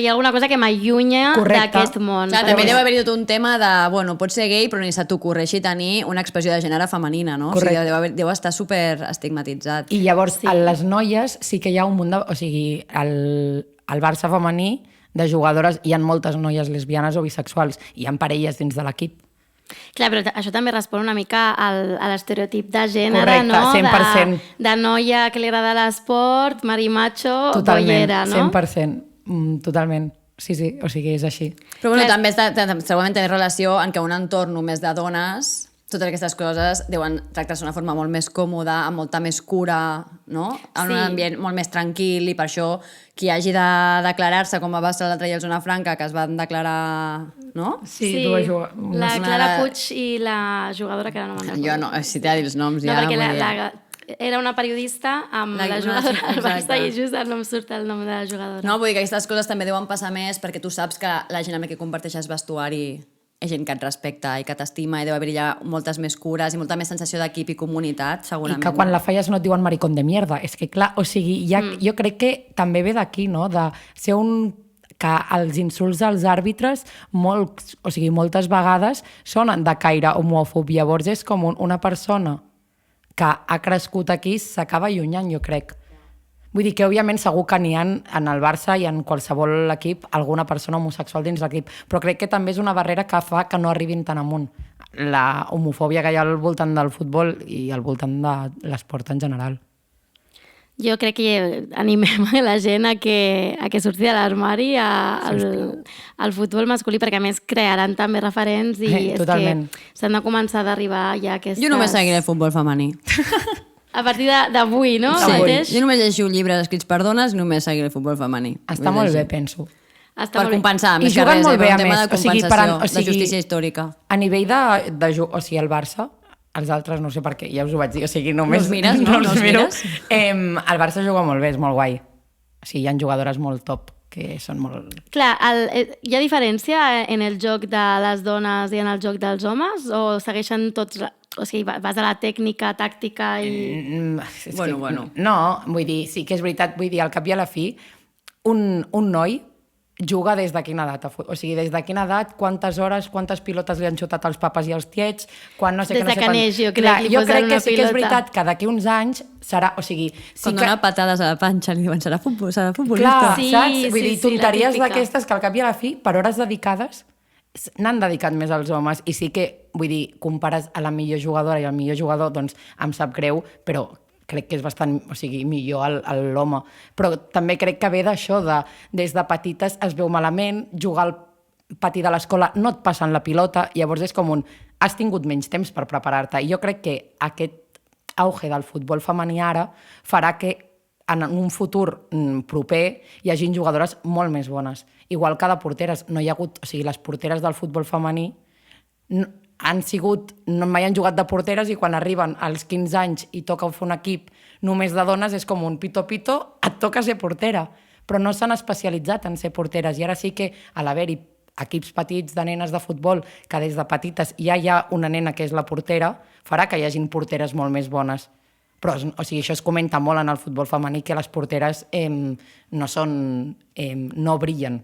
hi ha alguna cosa que m'allunya d'aquest món. Clar, també deu haver-hi tot un tema de, bueno, pots ser gay, però ni se t'ocorreixi tenir una expressió de gènere femenina, no? Correcte. O sigui, deu estar super estigmatitzat. I llavors, a les noies sí que hi ha un munt de... O sigui, al Barça femení de jugadores hi ha moltes noies lesbianes o bisexuals, hi ha parelles dins de l'equip. Clar, però això també respon una mica a l'estereotip de gènere, Correcte, no? 100%. De noia que li agrada l'esport, marimacho, Totalment, bollera, no? 100%. Totalment. Sí, o sigui, és així. Però bueno, Clar, també segurament té relació en que un entorn només de dones, totes aquestes coses deuen tractar-se d'una forma molt més còmoda, amb molta més cura, no? En un ambient molt més tranquil, i per això qui hagi de declarar-se, com va ser l'altre dia el Zona Franca, que es van declarar, no? Sí, dues la Una Clara de- Puig i la jugadora que ara no me'n recordo. Jo no, si t'he de dir els noms No, ja... perquè vull dir. era una periodista amb la una- jugadora del exacte. Barça i just no em surt el nom de la jugadora. No, vull dir que aquestes coses també deuen passar més perquè tu saps que la gent amb la que comparteixes vestuari és gent que et respecta i que t'estima, i deu haver allà moltes més cures i molta més sensació d'equip i comunitat, I segurament. que quan la falles no et diuen maricón de mierda. És que, clar, o sigui, jo crec que també ve d'aquí, no?, de ser que els insults als àrbitres moltes vegades són de caire homòfob. Llavors és com una persona que ha crescut aquí s'acaba allunyant, jo crec. Vull dir que, òbviament, segur que n'hi ha en el Barça i en qualsevol equip alguna persona homosexual dins l'equip, però crec que també és una barrera que fa que no arribin tan amunt. La homofòbia que hi ha al voltant del futbol i al voltant de l'esport en general. Jo crec que animem a la gent a que surti de l'armari al futbol masculí, perquè a més crearan també referents i és Totalment. que s'han de començar d'arribar ja a aquestes... Jo només seguiré el futbol femení. A partir d'avui, no? Sí, Mateix? jo només llegeixo llibres escrits per dones i només seguiré el futbol femení. Està Vull molt dir, bé, penso. Està Per molt bé. compensar, I més que juguen res, molt bé, per a un tema més. de O sigui, compensació, de justícia històrica. A nivell o sigui, el Barça, els altres no sé per què, ja us ho vaig dir, o sigui, només... No els mires, no? No els miro. mires? El Barça juga molt bé, és molt guai. O sigui, hi ha jugadores molt top, que són molt... Clar, hi ha diferència en el joc de les dones i en el joc dels homes? O segueixen tots... O sigui, vas a la tècnica, tàctica i... És Bueno. No, vull dir, sí que és veritat, vull dir, al cap i a la fi, un noi juga des de quina edat? O sigui, des de quina edat, quantes hores, quantes pilotes li han xutat els papes i els tiets, quan no sé Des què, no de sé que quan... neix, jo crec, Clar, li jo posen crec que una sí que és pilota. veritat que d'aquí uns anys serà... O sigui, sí Quan que... dona patades a la panxa li diuen serà futbolista. Clar, Sí, saps? Vull sí, dir, sí, tonteries la típica. d'aquestes que al cap i a la fi, per hores dedicades, n'han dedicat més als homes. I sí que, vull dir, compares a la millor jugadora i al millor jugador, doncs em sap greu, però crec que és bastant, o sigui, millor l'home. Però també crec que ve d'això, des de petites es veu malament, jugar al pati de l'escola no et passen la pilota, llavors és com has tingut menys temps per preparar-te. I jo crec que aquest auge del futbol femení ara farà que en un futur proper hi hagin jugadores molt més bones. Igual que de porteres. No hi ha hagut... O sigui, les porteres del futbol femení han sigut... mai han jugat de porteres i quan arriben als 15 anys i toca fer un equip només de dones és com un pito-pito, et toca ser portera. Però no s'han especialitzat en ser porteres. I ara sí que, a l'haver-hi equips petits de nenes de futbol que des de petites ja hi ha una nena que és la portera, farà que hi hagin porteres molt més bones. Però o sigui, això es comenta molt en el futbol femení, que les porteres no brillen,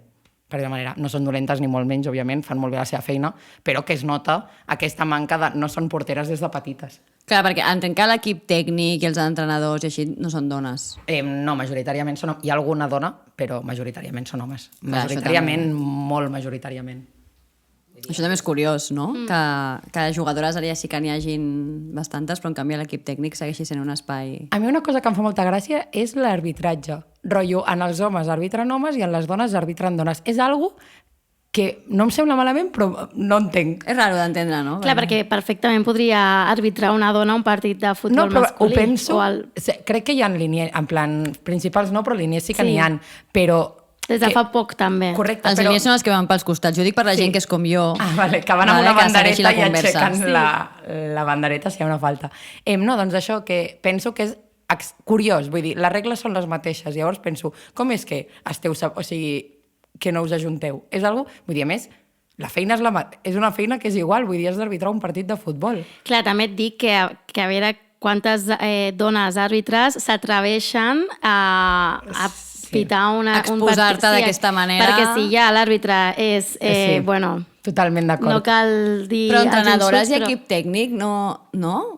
per dir manera. No són dolentes ni molt menys, òbviament, fan molt bé la seva feina, però que es nota aquesta manca de... No són porteres des de petites. Clar, perquè entenc que l'equip tècnic i els entrenadors i així no són dones. No, majoritàriament són... Hi ha alguna dona, però majoritàriament són homes. Clar, Majoritàriament, molt majoritàriament. Això també és curiós, no? Que jugadores ara ja sí que n'hi hagin bastantes, però en canvi l'equip tècnic segueixi sent un espai... A mi una cosa que em fa molta gràcia és l'arbitratge. Rotllo, en els homes arbitren homes i en les dones arbitren dones. És algo que no em sembla malament, però no entenc. És raro d'entendre, no? Clar, perquè perfectament podria arbitrar una dona un partit de futbol No, però masculí. ho penso... O Crec que hi ha línies, en plan, principals no, però línies sí que Sí. n'hi ha. Però... Des de fa poc, també. Correcte, Els línies són els que van pels costats. Jo dic per la gent que és com jo. Ah, vale, que van amb una que segueixi bandereta i conversa. aixequen la bandereta si hi ha una falta. No, doncs això, que penso que és curiós, vull dir, les regles són les mateixes, llavors penso, com és que esteu, o sigui, que no us ajunteu? És algo, vull dir, a més, la feina és una feina que és igual, vull dir, has d'arbitrar un partit de futbol. Clar, també et dic que a veure quantes dones àrbitres s'atreveixen a pitar un partit. Exposar-te d'aquesta manera. Perquè si ja l'àrbitre és, Sí. bueno, Totalment d'acord. No cal dir Però els entrenadores insults, i equip tècnic, no?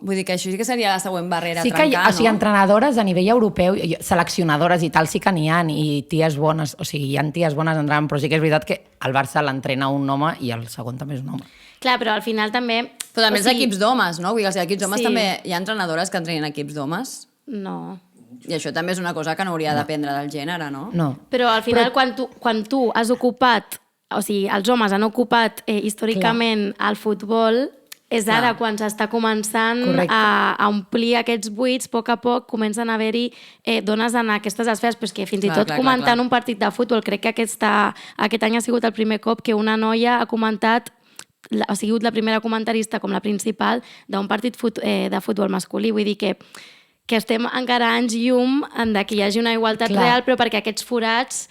Vull dir que això sí que seria la següent barrera a Sí que trencar, o sigui, no? entrenadores a nivell europeu, seleccionadores i tal sí que n'hi ha, i ties bones, o sigui, hi ha ties bones entrenant, però sí que és veritat que el Barça l'entrena un home i el segon també és un home. Clar, però al final també... Però també o els sigui, equips d'homes, no? Vull dir, els equips d'homes Sí. també hi ha entrenadores que entrenen equips d'homes. No. I això també és una cosa que no hauria d'aprendre del gènere, no? No. Però al final, quan tu has ocupat, o sigui, els homes han ocupat històricament el futbol, és ara quan s'està començant a omplir aquests buits, a poc comencen a haver-hi dones en aquestes esferes, però és que fins i tot comentant un partit de futbol, crec que aquest any ha sigut el primer cop que una noia ha comentat, ha sigut la primera comentarista com la principal d'un partit de futbol masculí, vull dir que estem encara anys llum de que hi hagi una igualtat real, però perquè aquests forats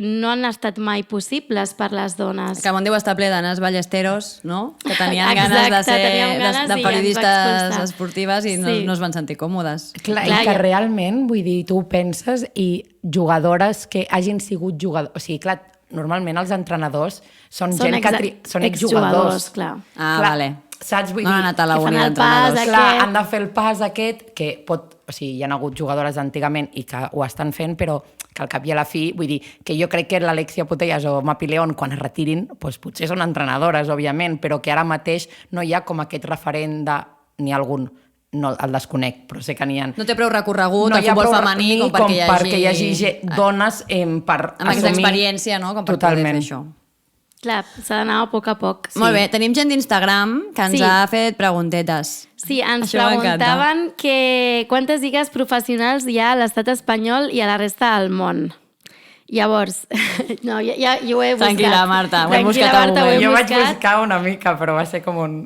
no han estat mai possibles per les dones. Que el món deu estar ple d'anes ballesteros, no? Que tenien ganes de teníem ganes ser de i ens va periodistes expulsar. esportives i no es van sentir còmodes. Clar, i que realment, vull dir, tu penses i jugadores que hagin sigut jugadors... O sigui, clar, normalment els entrenadors són gent que... Són exjugadors. Clar. Vale. Saps? Vull no han dir, anat a la que fan uni el d'entrenadors. pas clar, aquest. han de fer el pas aquest, que pot... O sigui, hi ha hagut jugadores antigament i que ho estan fent, però que al cap i a la fi, vull dir, que jo crec que l'Alexia Putellas o Mapi León, quan es retirin, doncs potser són entrenadores, òbviament, però que ara mateix no hi ha com aquest referent de... N'hi ha algun, no el desconec, però sé que n'hi ha... No té prou recorregut No el hi ha futbol prou femení com perquè hi hagi dones per amb aquesta assumir... experiència, no? Com per poder fer això. Clar, s'ha d'anar a poc. Sí. Molt bé, tenim gent d'Instagram que ens ha fet preguntetes. Sí, ens Això m'encanta. preguntaven que quantes lligues professionals hi ha a l'estat espanyol i a la resta del món. Llavors, no, ja ho he buscat. Tranquil·la, Marta, ho he buscat a Marta, Google. Jo vaig buscar una mica, però va ser com un...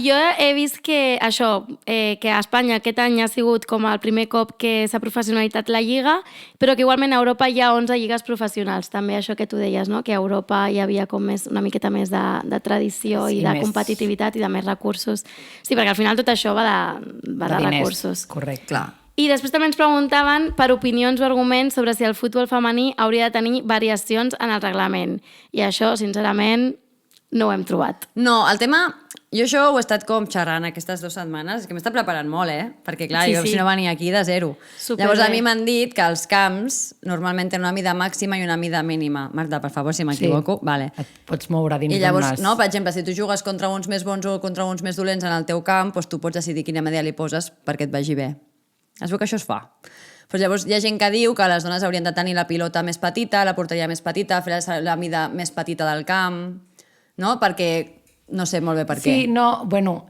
Jo he vist que això, que a Espanya aquest any ha sigut com el primer cop que s'ha professionalitzat la Lliga, però que igualment a Europa hi ha 11 lligues professionals. També això que tu deies, no? Que a Europa hi havia com una miqueta més de tradició i de competitivitat i de més recursos. Sí, perquè al final tot això va de recursos. Correcte. Clar. I després també ens preguntaven per opinions o arguments sobre si el futbol femení hauria de tenir variacions en el reglament. I això, sincerament, no ho hem trobat. No, el tema... Jo això ho he estat com xerrant aquestes 2 setmanes, és que m'he estat preparant molt, Perquè, clar, jo si no venia aquí de zero. Llavors, a mi m'han dit que els camps normalment tenen una mida màxima i una mida mínima. Marta, per favor, si m'equivoco. Sí. Vale. Et pots moure dins I llavors, d'un nas. no, per exemple, si tu jugues contra uns més bons o contra uns més dolents en el teu camp, doncs tu pots decidir quina media li poses perquè et vagi bé. Es veu que això es fa. Però llavors hi ha gent que diu que les dones haurien de tenir la pilota més petita, la porteria més petita, fer la mida més petita del camp, no? Perquè no sé molt bé per què. Sí, no, bueno,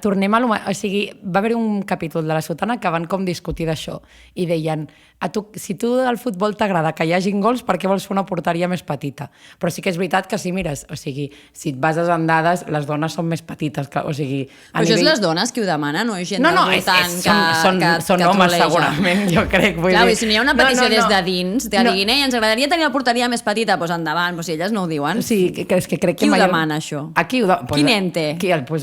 tornem a lo... O sigui, va haver un capítol de La Sotana que van com discutir d'això i deien, si tu al futbol t'agrada que hi hagin gols, per què vols fer una porteria més petita? Però sí que és veritat que si mires, o sigui, si et bases en dades, les dones són més petites, o sigui... Però això és les dones qui ho demanen, no? És gent del voltant són homes segurament, jo crec. Vull clar, dir. Si no hi ha una petició des de dins, que diguin, ens agradaria tenir la porteria més petita, doncs endavant, si elles no ho diuen. Sí, és que crec que qui ho demana, això? Quin ente?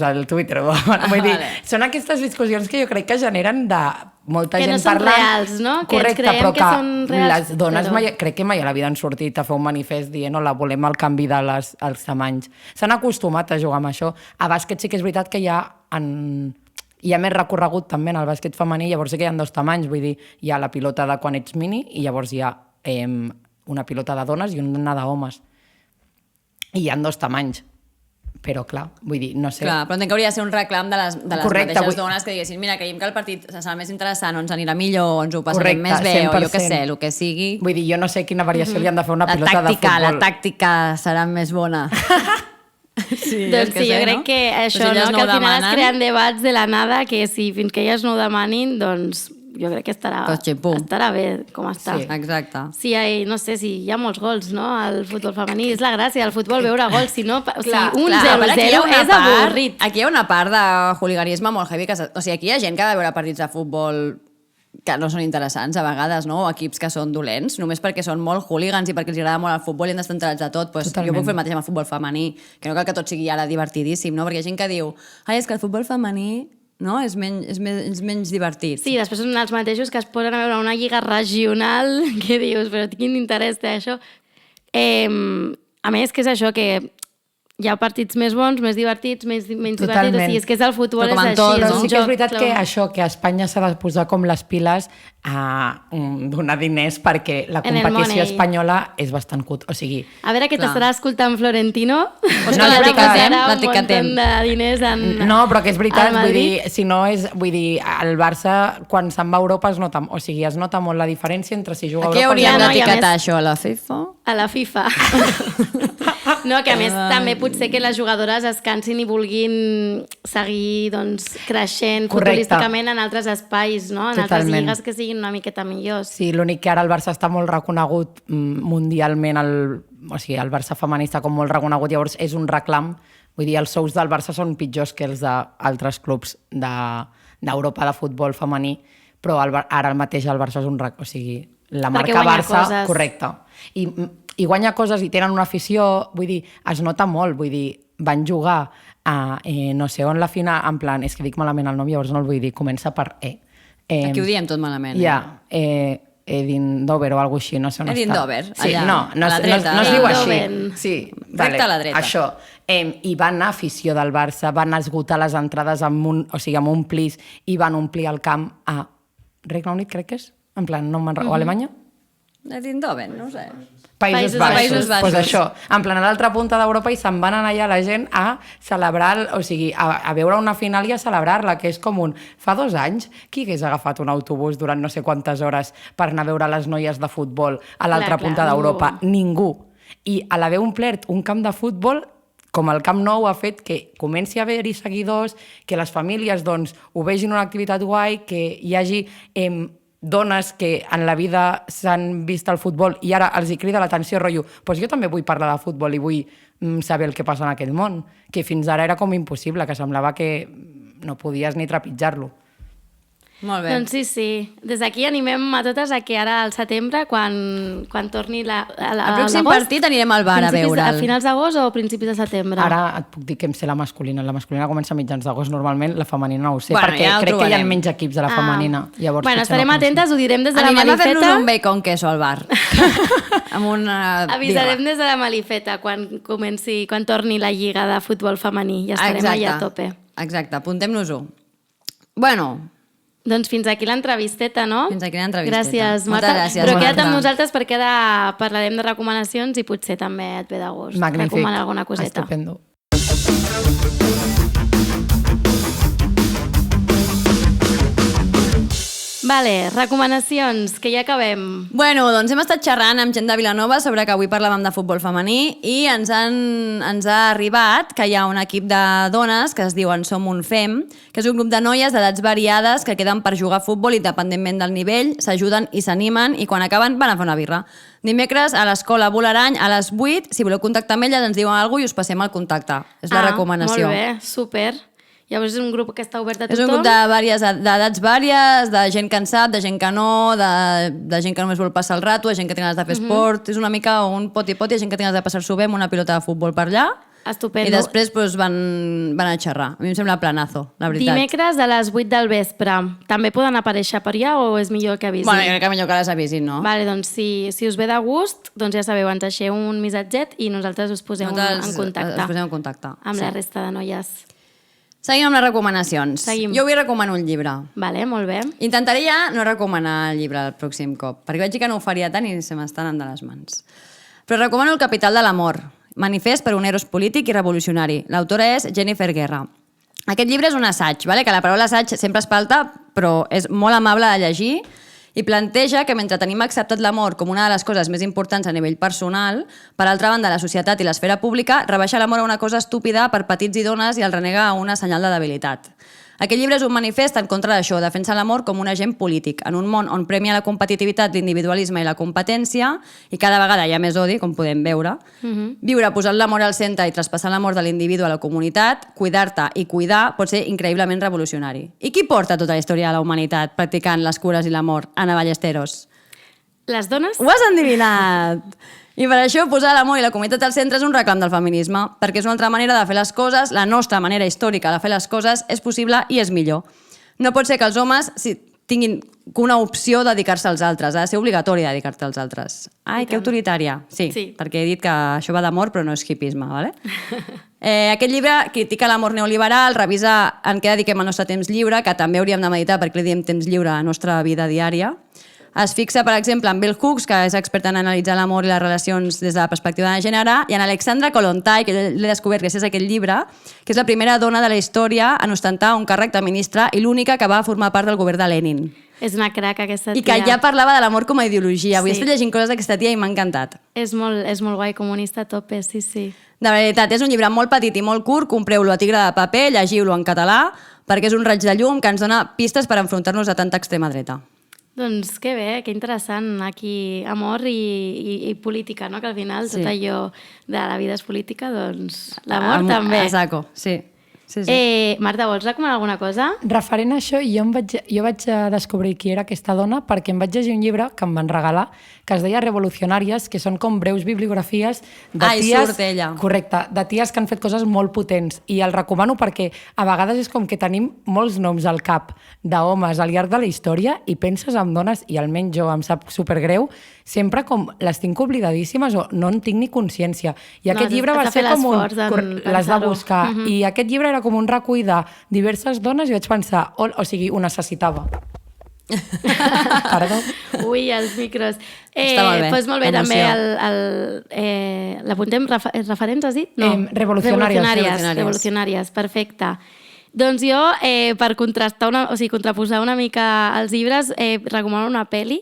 El Twitter ho demana. Vull dir, són aquestes discussions que jo crec que generen de molta gent parlant. Que no són reals, no? Correcte, que però que són reals, les dones però... crec que mai a la vida han sortit a fer un manifest dient hola, volem el canvi dels tamanys. S'han acostumat a jugar amb això. A bàsquet sí que és veritat que hi ha més recorregut també en el bàsquet femení, llavors sí que hi ha 2 tamanys, vull dir, hi ha la pilota de quan ets mini i llavors hi ha una pilota de dones i una d'homes. I hi ha 2 tamanys. Però, clar, vull dir, no sé... Clar, però entenc que hauria de ser un reclam de les mateixes dones que diguessin, mira, creiem que el partit serà més interessant, o ens anirà millor, o ens ho passarem més bé, 100%. O jo què sé, el que sigui... Vull dir, jo no sé quina variació li han de fer una pilota de futbol. La tàctica serà més bona. Sí, doncs sí, jo crec que això, no? Que al final es creen debats de la nada, que si fins que elles no ho demanin, doncs jo crec que estarà bé com està. Sí, exacte. Sí, no sé, si hi ha molts gols, no?, al futbol femení. És la gràcia del futbol, veure gols. Si no, un 0-0 és avorrit. Aquí hi ha una part de hooliganisme molt heavy. O sigui, aquí hi ha gent que ha de veure partits de futbol que no són interessants a vegades, no? O equips que són dolents, només perquè són molt hooligans i perquè els agrada molt el futbol i han d'estar enterats de tot. Pues jo puc fer el mateix amb el futbol femení, que no cal que tot sigui ara divertidíssim, no? Perquè hi ha gent que diu, és que el futbol femení no? És menys divertit. Sí, després són els mateixos que es posen a veure una lliga regional que dius, però quin interès té això? A més, que és això, que hi ha partits més bons, més divertits, menys divertits, o sigui, és que és el futbol, Però com és en tot, així. Però és un sí que és joc, veritat que clar. això, que a Espanya s'ha de posar com les piles a donar diners perquè la En el competició money. espanyola és bastant o sigui, A veure què Clar. t'estarà escoltant Florentino. Pues No, que és l'etiquetem, Un l'etiquetem. munt de diners en... no, però que és veritat, al vull Madrid. dir, si no és, vull dir, el Barça quan se'n va a Europa es nota, o sigui, es nota molt la diferència entre si juga a Aquí Europa hauríem no, i a d'etiquetar més- això a la FIFA. A la FIFA. No, que a més també potser que les jugadores es cansin i vulguin seguir doncs, creixent Correcte. futbolísticament en altres espais, no? En altres Totalment. lligues que siguin una miqueta millors. Sí, l'únic que ara el Barça està molt reconegut mundialment, o sigui, el Barça femení està com molt reconegut, llavors és un reclam. Vull dir, els sous del Barça són pitjors que els d'altres clubs d'Europa de futbol femení, però ara mateix el Barça és un o sigui, la Perquè marca guanya Barça, coses. correcte. I guanya coses i tenen una afició, vull dir, es nota molt, vull dir, van jugar a no sé on la final, en plan, és que dic malament el nom, llavors no el vull dir, comença per E. Aquí ho diem tot malament. Ja, Edin Dover o alguna així, no sé on Edin està. Dover, sí, allà, no a la es dreta. diu Eindhoven. així. Sí, Recte a la dreta. Això. I van anar afició del Barça, van esgotar les entrades amb amb un plis i van omplir el camp a Regne Unit, crec que és? En plan, no me'n o Alemanya? Edindoven, no ho sé. Països Països Baixos. Baixos. Pues això, en plan, a l'altra punta d'Europa i se'n van anar allà la gent a celebrar, o sigui, a veure una final i a celebrar-la, que és com un... Fa 2 anys, qui hagués agafat un autobús durant no sé quantes hores per anar a veure les noies de futbol a l'altra Clar, punta d'Europa? ningú. Ningú. I a l'haver omplert un camp de futbol, com el Camp Nou ha fet que comenci a haver-hi seguidors, que les famílies doncs, ho vegin una activitat guai, que hi hagi dones que en la vida s'han vist al futbol i ara els hi crida l'atenció, rotllo, doncs jo també vull parlar de futbol i vull saber el que passa en aquell món, que fins ara era com impossible, que semblava que no podies ni trepitjar-lo. Molt bé. Doncs sí. Des d'aquí animem a totes a que ara al setembre, quan torni El pròxim partit anirem al bar a veure'l. A finals d'agost o principis de setembre? Ara et puc dir que em sé la masculina. La masculina comença a mitjans d'agost normalment, la femenina no ho sé, Bueno, perquè ja ho crec que hi ha trobarem. menys equips de la femenina. Llavors, bueno, potser estarem no comença. atentes, ho direm des de la Anirem a fer-nos Malifeta. un bacon queso al bar. Amb una Avisarem birra. des de la Malifeta quan torni la lliga de futbol femení. Ja estarem allà a tope. Exacte, apuntem-nos-ho. Bueno, Doncs fins aquí l'entrevisteta, no? Fins aquí l'entrevisteta. Gràcies, Moltes Marta. gràcies, Però Marta. queda't amb nosaltres perquè ara parlarem de recomanacions i potser també et ve de gust Magnífic. recomanar alguna coseta. Estupendo. Vale, recomanacions, que ja acabem. Bueno, doncs hem estat xerrant amb gent de Vilanova sobre que avui parlàvem de futbol femení i ens ha arribat que hi ha un equip de dones que es diuen Som un Fem, que és un grup de noies d'edats variades que queden per jugar a futbol independentment del nivell, s'ajuden i s'animen i quan acaben van a fer una birra. Dimecres a l'escola Bolarany a les 8, si voleu contactar amb elles ens diuen alguna cosa i us passem el contacte. És la recomanació. Molt bé, super. Llavors és un grup que està obert a tothom? És un grup d'edats vàries, de gent que en sap, de gent que no, de gent que només vol passar el rato, de gent que té ganes de fer esport. És una mica un poti-poti, gent que té ganes de passar-s'ho bé amb una pilota de futbol per allà. Estupendo. I després doncs, van a xerrar. A mi em sembla planazo, la veritat. Dimecres a les 8 del vespre. També poden aparèixer per allà o és millor que avisin? Bueno, jo crec que millor que les avisin, no? Vale, doncs si us ve de gust, doncs ja sabeu, ens deixeu un missatget i nosaltres us posem en contacte. Us posem en contacte. Amb la resta de noies. Seguim amb les recomanacions. Seguim. Jo avui recomano un llibre. Vale, molt bé. Intentaré ja no recomanar el llibre el pròxim cop, perquè vaig dir que no ho faria tant i se m'estan anant de les mans. Però recomano El capital de l'amor, manifest per un eros polític i revolucionari. L'autora és Jennifer Guerra. Aquest llibre és un assaig, vale? Que la paraula assaig sempre espalta, però és molt amable de llegir i planteja que mentre tenim acceptat l'amor com una de les coses més importants a nivell personal, per altra banda, la societat i l'esfera pública rebaixa l'amor a una cosa estúpida per petits i dones i el renega a una senyal de debilitat. Aquest llibre és un manifest en contra d'això, defensa l'amor com un agent polític, en un món on premia la competitivitat, l'individualisme i la competència, i cada vegada hi ha més odi, com podem veure. Viure posant l'amor al centre i traspassant l'amor de l'individu a la comunitat, cuidar-te i cuidar, pot ser increïblement revolucionari. I qui porta tota la història de la humanitat practicant les cures i l'amor? Ana Ballesteros. Les dones? Ho has endivinat! I per això posar l'amor i la comunitat al centre és un reclam del feminisme, perquè és una altra manera de fer les coses, la nostra manera històrica de fer les coses és possible i és millor. No pot ser que els homes tinguin una opció de dedicar-se als altres. Ha de ser obligatori dedicar-te als altres. Ai, que autoritària. Sí, perquè he dit que això va d'amor, però no és hipisme, ¿vale? Aquest llibre critica l'amor neoliberal, revisa en què dediquem el nostre temps lliure, que també hauríem de meditar perquè li diem temps lliure a la nostra vida diària. Es fixa, per exemple, en Bell Hooks, que és expert en analitzar l'amor i les relacions des de la perspectiva de gènere, i en Alexandra Kollontai, que l'he descobert gràcies a aquest llibre, que és la primera dona de la història en ostentar un càrrec de ministra i l'única que va formar part del govern de Lenin. És una crac, aquesta tia. I que ja parlava de l'amor com a ideologia. Avui estic llegint coses d'aquesta tia i m'ha encantat. És molt guai, comunista a tope, sí. De veritat, és un llibre molt petit i molt curt, compreu-lo a Tigre de paper, llegiu-lo en català, perquè és un raig de llum que ens dona pistes per enfrontar-nos a tanta extrema dreta. Doncs que bé, que interessant. Aquí amor i política, no? Que al final tot allò de la vida és política, doncs l'amor també. A saco, sí. Marta, vols recomanar alguna cosa? Referent a això, jo vaig descobrir qui era aquesta dona perquè em vaig llegir un llibre que em van regalar que es deia Revolucionàries, que són com breus bibliografies de ties... surt ella. Correcte, de ties que han fet coses molt potents. I el recomano perquè a vegades és com que tenim molts noms al cap d'homes al llarg de la història i penses en dones, i almenys jo em sap supergreu, sempre com les tinc oblidadíssimes o no en tinc ni consciència. I aquest llibre va ser com un... Les de buscar. I aquest llibre era com un recull de diverses dones i vaig pensar, o sigui, ho necessitava. Perdó. Ui, els micros. Està molt bé. Doncs molt bé, també l'apuntem, referents has dit? No. Revolucionàries, perfecte. Doncs jo, per contraposar una mica els llibres, recomano una pel·li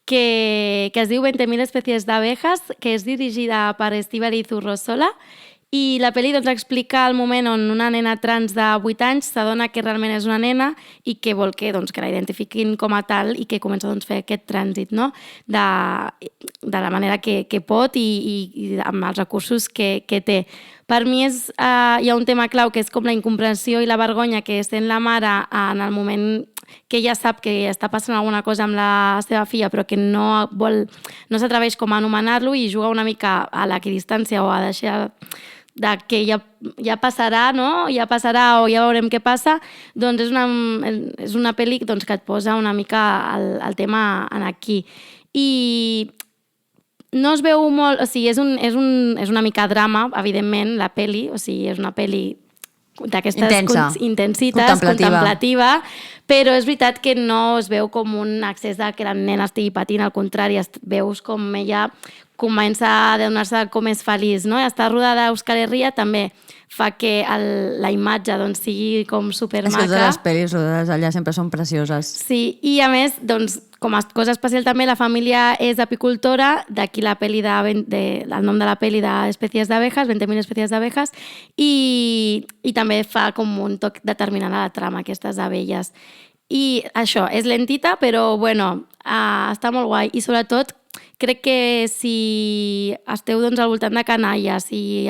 que es diu 20.000 especies d'abejas, que és dirigida per Estíbaliz Urrosola, i la pel·li doncs, explica el moment on una nena trans de 8 anys s'adona que realment és una nena i que vol que la identifiquin com a tal i que comença a fer aquest trànsit, no? de la manera que pot i amb els recursos que té. Per mi hi ha un tema clau que és com la incomprensió i la vergonya que sent la mare en el moment que ella sap que està passant alguna cosa amb la seva filla però que no s'atreveix com a anomenar-lo i juga una mica a l'equidistància o a deixar que ja passarà, no? Ja passarà o ja veurem què passa, doncs és una pel·li que et posa una mica el tema aquí. I no es veu molt... O sigui, és una mica drama, evidentment, la pel·li, o sigui, és una pel·li d'aquestes intensites, contemplativa, però és veritat que no es veu com un accés de que la nena estigui patint, al contrari, veus com ella comença a adonar-se com és feliç, no? I estar rodada a Euskal Herria també fa que la imatge sigui com supermaca. És que totes les pel·lis rodades allà sempre són precioses. Sí, i a més, com a cosa especial també, la família és apicultora, d'aquí la pel·li el nom de la pel·li d'Especies d'abejas, 20.000 especies d'abejas, i també fa com un toc determinant a la trama, aquestes abelles. I això, és lentita, però bueno, està molt guai. I sobretot, crec que si esteu al voltant de canalla, si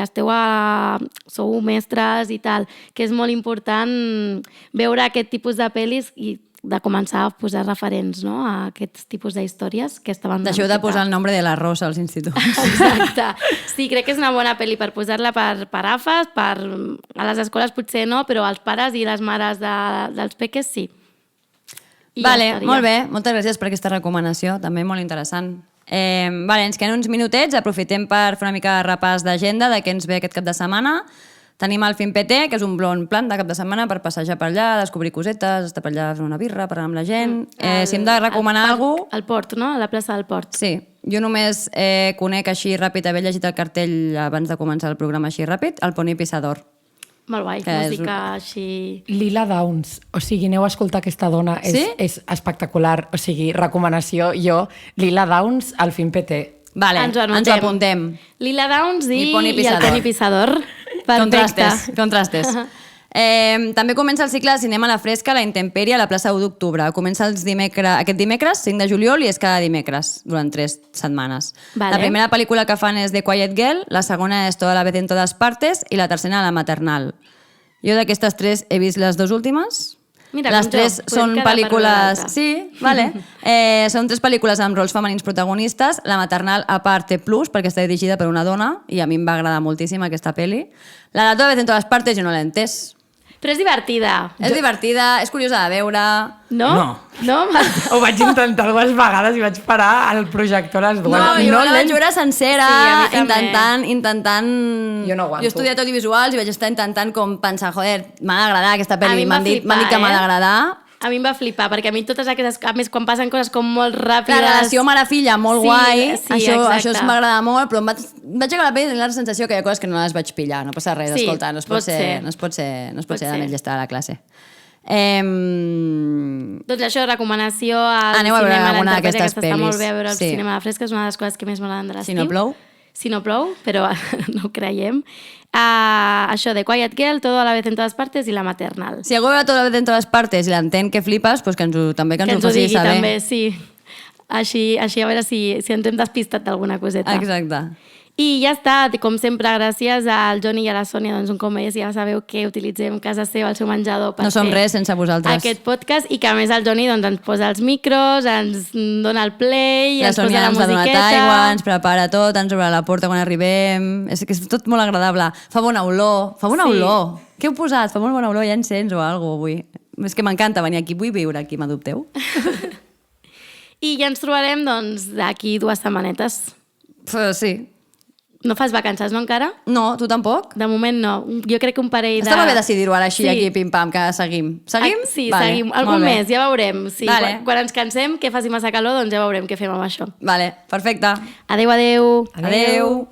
sou mestres i tal, que és molt important veure aquest tipus de pel·lis i de començar a posar referents, no?, a aquests tipus d'històries que estaven... Deixeu de posar el nombre de la Rosa als instituts. Exacte. Sí, crec que és una bona pel·li per posar-la per AFAS, a les escoles potser no, però als pares i les mares dels peques sí. Vale, molt bé. Moltes gràcies per aquesta recomanació, també molt interessant. Ens queden uns minutets, aprofitem per fer una mica de repàs d'agenda de què ens ve aquest cap de setmana. Tenim el FIMPT, que és un bon plan de cap de setmana per passejar per allà, descobrir cosetes, estar per allà fent una birra, parlar amb la gent. Si hem de recomanar alguna cosa... Al port, no? A la plaça del port. Sí. Jo només conec així ràpid, haver llegit el cartell abans de començar el programa així ràpid, el Poni Pissador. Molt guai, música així... Lila Downs, o sigui, aneu a escoltar aquesta dona, és espectacular, o sigui, recomanació, Lila Downs al FIMPT. Vale, ens apuntem. Lila Downs i Poni el Poni Pissador. Perfecte. Contrastes. També comença el cicle de cinema a la fresca, a la intempèrie, a la plaça 1 d'octubre. Comença aquest dimecres, 5 de juliol, i és cada dimecres, durant 3 setmanes. Vale. La primera pel·lícula que fan és The Quiet Girl, la segona és Toda la vez en todas partes, i la tercera La maternal. Jo d'aquestes 3 he vist les 2 últimes. Mira, les 3 són pel·lícules... Sí, vale. Són 3 pel·lícules amb rols femenins protagonistes. La maternal, a part, té plus, perquè està dirigida per una dona, i a mi em va agradar moltíssim aquesta pel·li. La de Toda vez en todas partes jo no l'he entès. Però és divertida. És divertida, és curiosa de veure... No? No? Ho vaig intentar 2 vegades i vaig parar al projector les dues. No, jo la vaig l'he- veure sencera, Sí, a mi també. intentant... Jo no aguanto. Jo he estudiat audiovisuals i vaig estar intentant com pensar, joder, m'ha d'agradar aquesta A mi pel·li, em va m'han dit flipar, que m'ha d'agradar. A mi em va flipar, perquè a mi totes aquestes... A més, quan passen coses com molt ràpides... La relació mare-filla, molt Sí, guai, sí, això exacte. m'agrada molt, però vaig acabar la pel·li tenint la sensació que hi ha coses que no les vaig pillar, no passa res, Sí, escolta, no es pot ser Pot de ser. més llestar a la classe. Doncs això, recomanació al Aneu a veure cinema, alguna la Interpreta, d'aquestes que està molt pel·lis. bé a veure al Sí. cinema de fresca, és una de les coses que més m'agraden de l'estiu. Si no plou. Si no plou, però no ho creiem. Això de Quiet Girl, Todo a la vez en todas partes i La Maternal. Si algú veu tot el dentro de les partes i l'entén que flipes, doncs també que ens ho faci digui saber. també, sí. Així a veure si ens hem despistat d'alguna coseta. Exacte. I ja està, com sempre, gràcies al Joni i a la Sònia, doncs un cop més ja sabeu que utilitzem casa seva, el seu menjador, per No som fer res sense vosaltres. aquest podcast, i que a més el Joni doncs, ens posa els micros, ens dona el play, La ens posa Sònia la ens ha donat musiqueta... aigua, ens prepara tot, ens obre la porta quan arribem... És que és tot molt agradable. Fa bona olor. Fa bona Sí. olor. Què heu posat? Fa molt bona olor, ja encens o alguna cosa avui. És que m'encanta venir aquí. Vull viure aquí, m'adopteu? I ja ens trobarem doncs, d'aquí 2 setmanetes. Sí. No fas vacances, no, encara? No, tu tampoc? De moment no. Jo crec que un parell de... Estava bé decidir-ho ara així, Sí. aquí, pim-pam, que seguim. Seguim? Sí, Vale, seguim. molt Algun bé. mes, ja veurem. Sí, Vale. quan ens cansem, que faci massa calor, doncs ja veurem què fem amb això. Vale, perfecte. Adeu, adeu. Adeu.